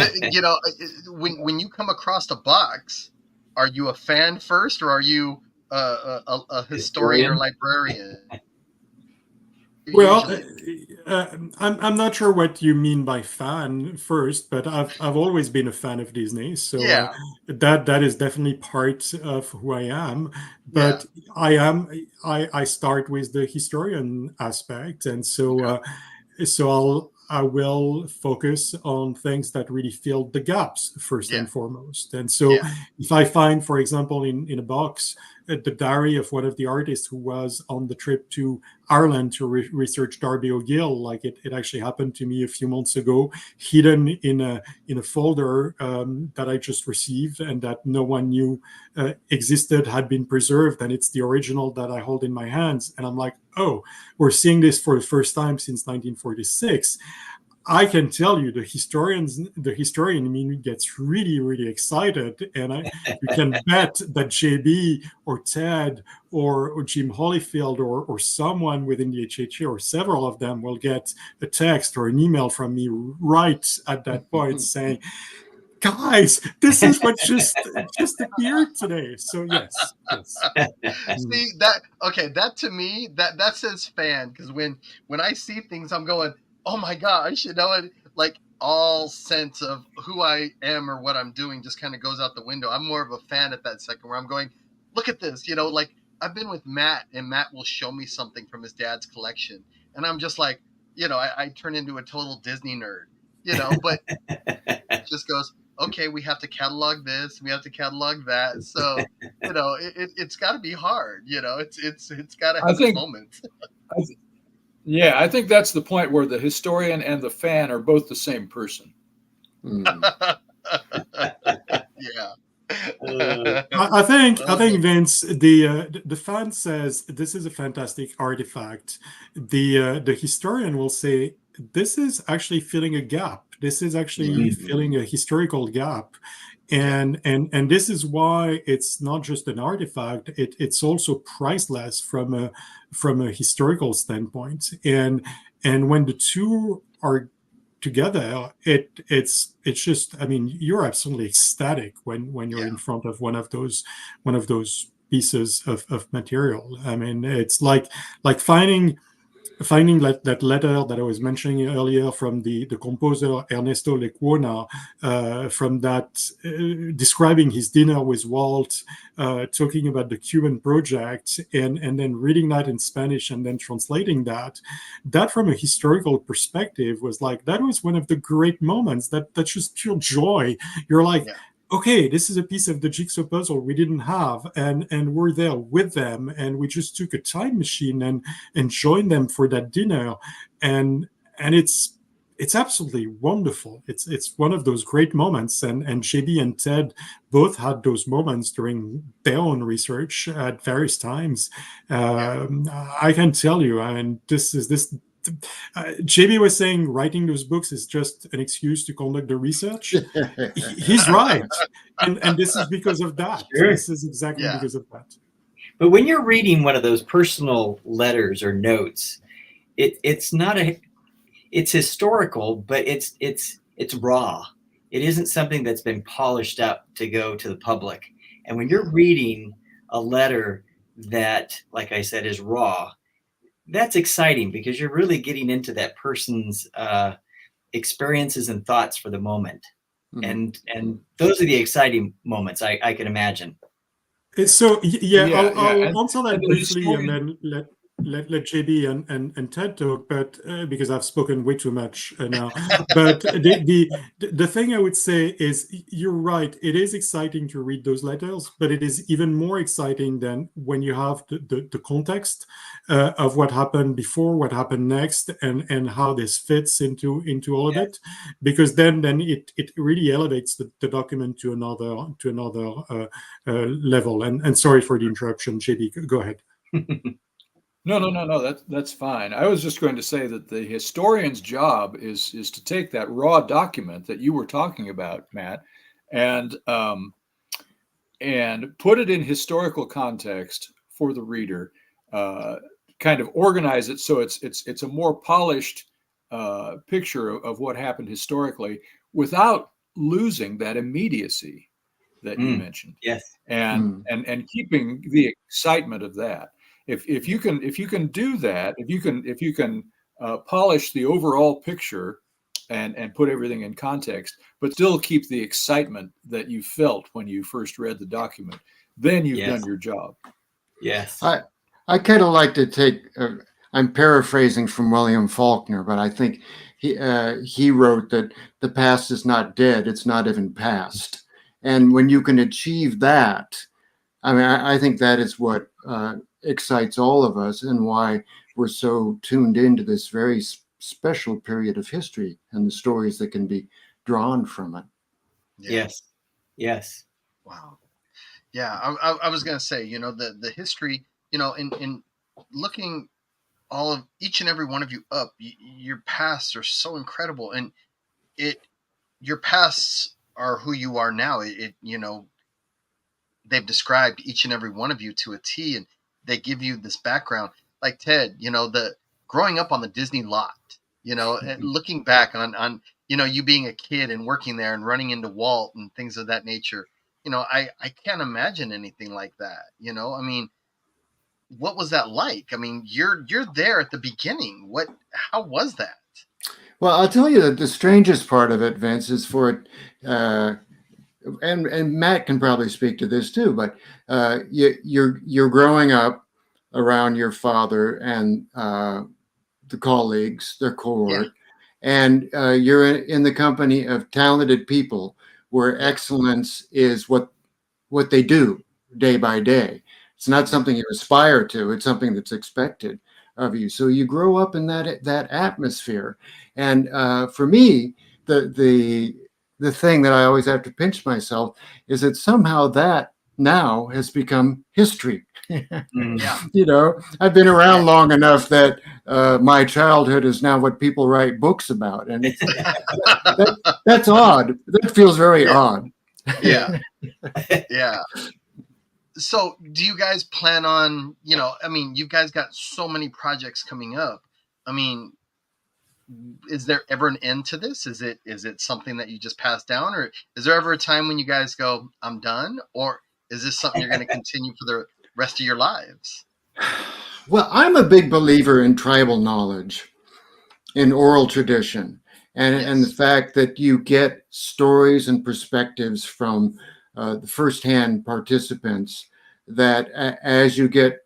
When you come across a box, are you a fan first, or are you a historian or librarian? Well, I'm not sure what you mean by fan first, but I've always been a fan of Disney, so that is definitely part of who I am. But I start with the historian aspect, and so I will focus on things that really fill the gaps first and foremost. And so if I find, for example, in a box, the diary of one of the artists who was on the trip to Ireland to research Darby O'Gill, like it actually happened to me a few months ago, hidden in a folder that I just received and that no one knew existed, had been preserved, and it's the original that I hold in my hands. And I'm like, oh, we're seeing this for the first time since 1946. I can tell you, the historian in me gets really excited, and you can bet that JB or Ted or Jim Holyfield or someone within the HHA or several of them will get a text or an email from me right at that point saying, guys, this is what just appeared today. So yes. See that to me that says fan, because when I see things, I'm going, oh my gosh, like all sense of who I am or what I'm doing just kind of goes out the window. I'm more of a fan at that second where I'm going, look at this, like I've been with Matt, and Matt will show me something from his dad's collection, and I'm just like, I turn into a total Disney nerd, but it just goes, okay, we have to catalog this, we have to catalog that. So, it's got to be hard, it's got to have its moments. I think that's the point where the historian and the fan are both the same person. Mm. Yeah. I Oh, think Vince, the fan says this is a fantastic artifact. The historian will say this is actually filling a gap. This is actually filling a historical gap, yeah. and this is why it's not just an artifact. It's also priceless from a historical standpoint. And when the two are together, it's just, I mean, you're absolutely ecstatic when you're Yeah. in front of one of those pieces of material. I mean, it's like finding that letter that I was mentioning earlier from the composer Ernesto Lecuona, from that describing his dinner with Walt, talking about the Cuban project, and then reading that in Spanish and then translating that from a historical perspective was like, that was one of the great moments. That's just pure joy. You're like, Yeah. okay, this is a piece of the jigsaw puzzle we didn't have, and we're there with them, and we just took a time machine and join them for that dinner, and it's absolutely wonderful. It's one of those great moments, and JB and Ted both had those moments during their own research at various times. I can tell you, I mean, this. JB was saying writing those books is just an excuse to conduct the research. He's right, and this is because of that. Sure. This is exactly Yeah. because of that. But when you're reading one of those personal letters or notes, it's not a it's historical, but it's raw. It isn't something that's been polished up to go to the public. And when you're reading a letter that, like I said, is raw, that's exciting because you're really getting into that person's experiences and thoughts for the moment. Mhm. And those are the exciting moments I can imagine. So yeah, Yeah, yeah, I'll answer and that the briefly, and historian. then let JB and Ted talk, but because I've spoken way too much now. But the thing I would say is, you're right. It is exciting to read those letters, but it is even more exciting than when you have the context of what happened before, what happened next, and how this fits into all of Yes. it, because then it really elevates the document to another level. And sorry for the interruption, JB. Go ahead. No, no, no, no. That's fine. I was just going to say that the historian's job is to take that raw document that you were talking about, Matt, and put it in historical context for the reader. Kind of organize it so it's a more polished picture of what happened historically without losing that immediacy that you Mm, mentioned, yes. and Mm. keeping the excitement of that. If you can do that, if you can polish the overall picture and put everything in context, but still keep the excitement that you felt when you first read the document, then you've Yes. done your job. Yes. I kind of like to take. I'm paraphrasing from William Faulkner, but I think he wrote that the past is not dead; it's not even past. And when you can achieve that, I mean, I think that is what excites all of us, and why we're so tuned into this very special period of history and the stories that can be drawn from it. Yeah. Yes. Yes. Wow. Yeah. I was gonna say, the history, in looking all of each and every one of you up, your pasts are so incredible, and it your pasts are who you are now. They've described each and every one of you to a T, and they give you this background. Like Ted, the growing up on the Disney lot, and looking back on you being a kid and working there and running into Walt and things of that nature. I can't imagine anything like that. I mean, what was that like? I mean, you're there at the beginning. How was that? Well, I'll tell you that the strangest part of it, Vince, is for it. And Matt can probably speak to this too, but you're growing up around your father and the colleagues, their Yeah, cohort, and you're in the company of talented people where yeah, excellence is what they do day by day. It's not yeah, something you aspire to; it's something that's expected of you. So you grow up in that atmosphere, and for me, the the thing that I always have to pinch myself is that somehow that now has become history. Yeah. You know, I've been around Yeah. long enough that my childhood is now what people write books about, and that's odd. That feels very odd. Yeah. Yeah. So do you guys plan on, I mean, you guys got so many projects coming up. I mean, is there ever an end to this? Is it something that you just pass down, or is there ever a time when you guys go, I'm done? Or is this something you're going to continue for the rest of your lives? Well, I'm a big believer in tribal knowledge, in oral tradition, and the Yes. fact that you get stories and perspectives from the firsthand participants, that as you get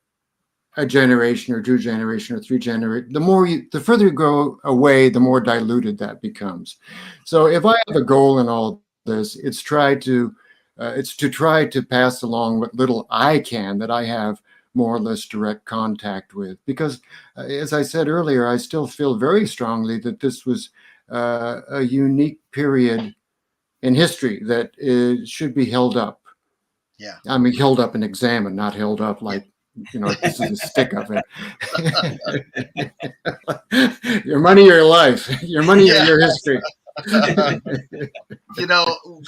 a generation or two generation or three generation, the further you go away, the more diluted that becomes. So if I have a goal in all this, it's to try to pass along what little I can that I have more or less direct contact with. Because as I said earlier, I still feel very strongly that this was a unique period in history that should be held up. Yeah. I mean, held up and examined, not held up Yeah. like, this is a stick of it. Your money, your life, your money, Yeah. your history.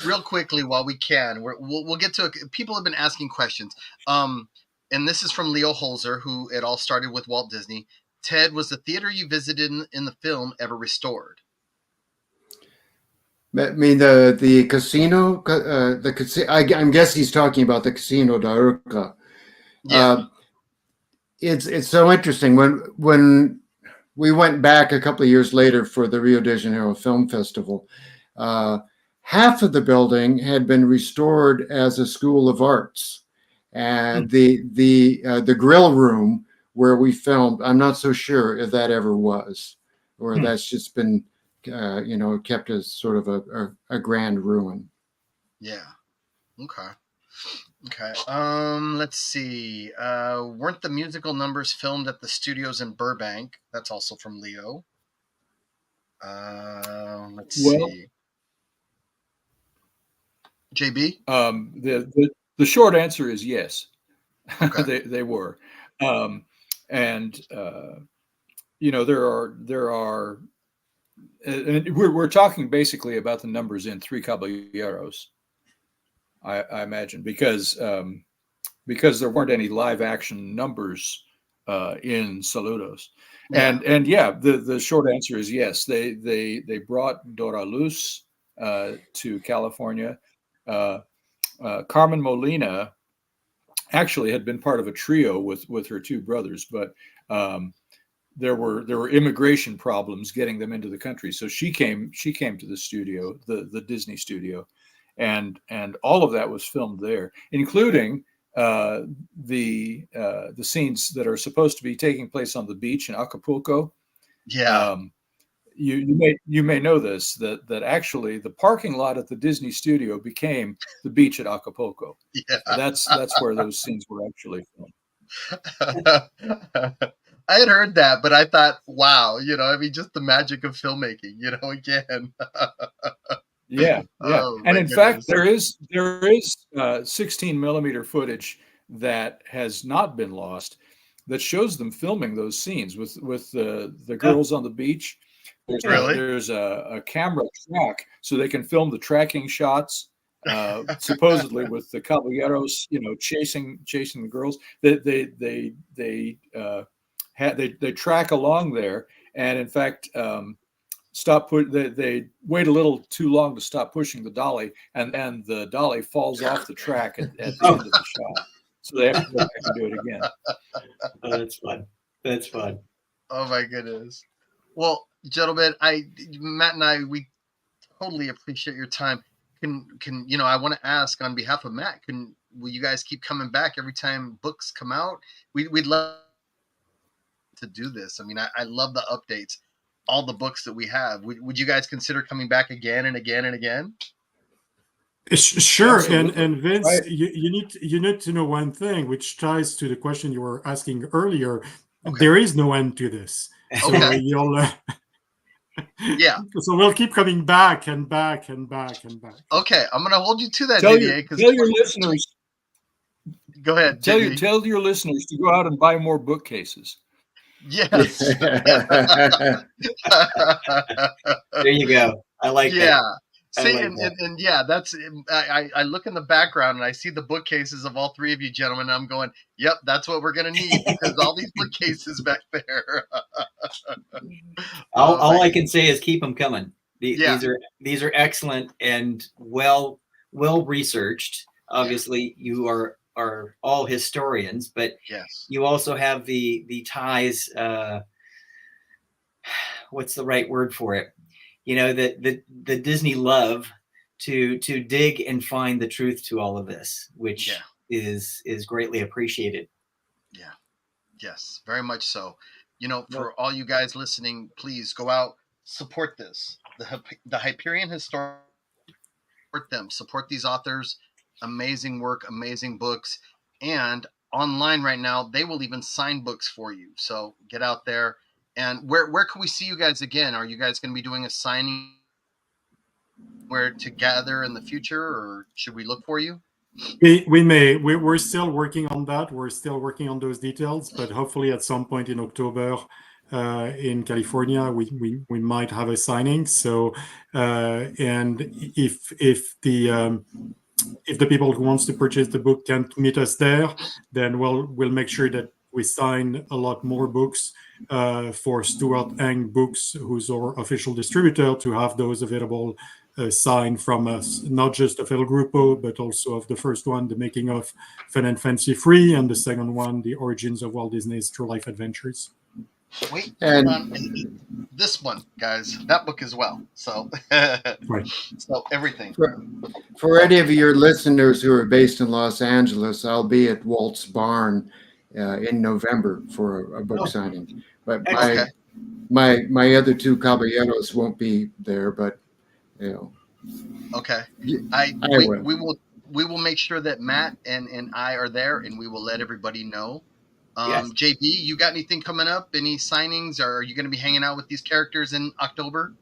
Real quickly while we can, we'll get to it. People have been asking questions. And this is from Leo Holzer, who it all started with Walt Disney. Ted, was the theater you visited in the film ever restored? I mean, the casino, the casino. I'm guessing he's talking about the Casino de Urca. Yeah. It's so interesting when we went back a couple of years later for the Rio de Janeiro Film Festival. Half of the building had been restored as a school of arts, and the grill room where we filmed, I'm not so sure if that ever was, or that's just been kept as sort of a grand ruin. Yeah. Okay. Okay. Let's see. Weren't the musical numbers filmed at the studios in Burbank? That's also from Leo. Let's see. JB? The short answer is yes. Okay. They were. And there are and we're talking basically about the numbers in Three Caballeros, I imagine, because there weren't any live action numbers in Saludos. Yeah. And yeah, the short answer is yes. They brought Dora Luz to California. Carmen Molina actually had been part of a trio with her two brothers, but there were immigration problems getting them into the country. So she came to the studio, the Disney studio, and all of that was filmed there, including the scenes that are supposed to be taking place on the beach in Acapulco. Yeah. You may know this, that actually the parking lot at the Disney studio became the beach at Acapulco. Yeah. So that's where those scenes were actually filmed. I had heard that, but I thought, wow, just the magic of filmmaking, again. Yeah. Oh, And my in fact, goodness. there is 16 millimeter footage that has not been lost that shows them filming those scenes with the girls on the beach. Really? There's a camera track so they can film the tracking shots, supposedly with the caballeros, chasing the girls. They track along there, and in fact, they wait a little too long to stop pushing the dolly, and the dolly falls off the track at the end of the shot. So they have to go back and do it again. Oh, that's fun. That's fun. Oh my goodness. Well, gentlemen, Matt and I, we totally appreciate your time. I want to ask on behalf of Matt, will you guys keep coming back every time books come out? We'd love to do this. I mean, I love the updates, all the books that we have. Would you guys consider coming back again and again and again? Sure. Absolutely. And Vince, Right. you need to know one thing, which ties to the question you were asking earlier. Okay. There is no end to this. So Okay. Yeah. So we'll keep coming back and back and back and back. Okay, I'm gonna hold you to that, Tell Didier. your listeners. Go ahead, Tell your listeners to go out and buy more bookcases. Yes. There you go. I like that. Yeah. I See, like and, that. and yeah, that's I look in the background and I see the bookcases of all three of you gentlemen. And I'm going, yep, that's what we're gonna need because all these bookcases back there. All I can say is keep them coming. Yeah. These are excellent and well researched. Obviously, you are all historians, but Yes. you also have the ties. What's the right word for it? You know, the Disney love to dig and find the truth to all of this, which is greatly appreciated. Yeah. Yes, very much so. For all you guys listening, please go out, support this. The Hyperion Historical, support them, support these authors. Amazing work, amazing books, and online right now they will even sign books for you. So get out there. And where can we see you guys again? Are you guys going to be doing a signing where to gather in the future, or should we look for you? We're still working on that. We're still working on those details, but hopefully at some point in October in California, we might have a signing. So and if the people who wants to purchase the book can't meet us there, then we'll make sure that we sign a lot more books for Stuart Eng Books, who's our official distributor, to have those available signed from us, not just of El Grupo, but also of the first one, The Making of Fun and Fancy Free, and the second one, The Origins of Walt Disney's True Life Adventures. Wait, hold on. This one, guys, that book as well. So, right. So everything. For any of your listeners who are based in Los Angeles, I'll be at Walt's Barn in November for a book signing. But my other two caballeros won't be there, but Okay. We will make sure that Matt and I are there, and we will let everybody know. Yes. JB, you got anything coming up? Any signings, or are you going to be hanging out with these characters in October?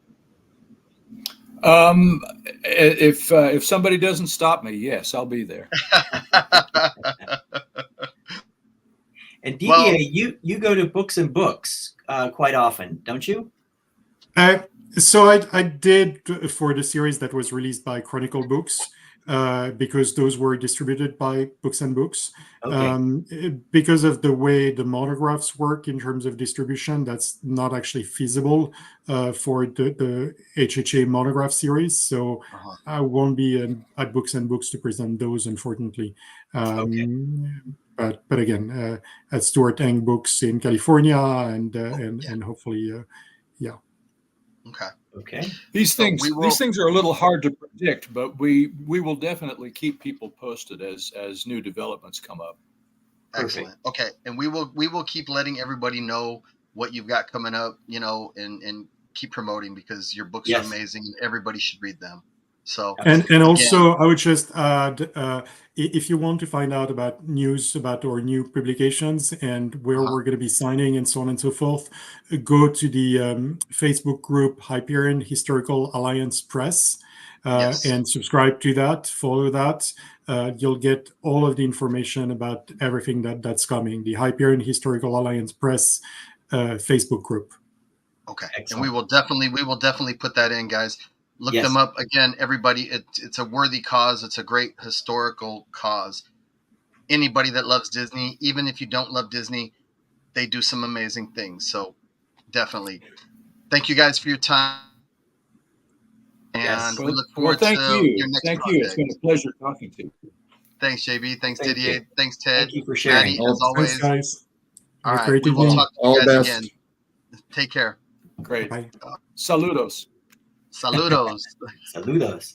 If somebody doesn't stop me, yes, I'll be there. And Didier, you go to Books and Books quite often, don't you? So I did for the series that was released by Chronicle Books, because those were distributed by Books and Books. Okay. Because of the way the monographs work in terms of distribution, that's not actually feasible for the HHA monograph series. So I won't be at Books and Books to present those, unfortunately. But again, at Stuart Eng Books in California, and hopefully, yeah. Okay. These things are a little hard to predict, but we will definitely keep people posted as new developments come up. Excellent. Okay, and we will keep letting everybody know what you've got coming up, and keep promoting, because your books are amazing and everybody should read them. So and also I would just add, if you want to find out about news about our new publications and where we're going to be signing and so on and so forth, go to the Facebook group Hyperion Historical Alliance Press and subscribe to that, follow that. You'll get all of the information about everything that's coming. The Hyperion Historical Alliance Press Facebook group. Okay. Excellent. And we will definitely put that in, guys. Look them up again, everybody. It's a worthy cause. It's a great historical cause. Anybody that loves Disney, even if you don't love Disney, they do some amazing things. So definitely, thank you guys for your time. And we look forward to your next project. It's been a pleasure talking to you. Thanks, JB. Thanks, Didier. Thanks, Ted. Thank you for sharing. Maddie, as always. Thanks, guys. All right. We will talk to you guys again. Take care. Great. Saludos. Saludos. Saludos.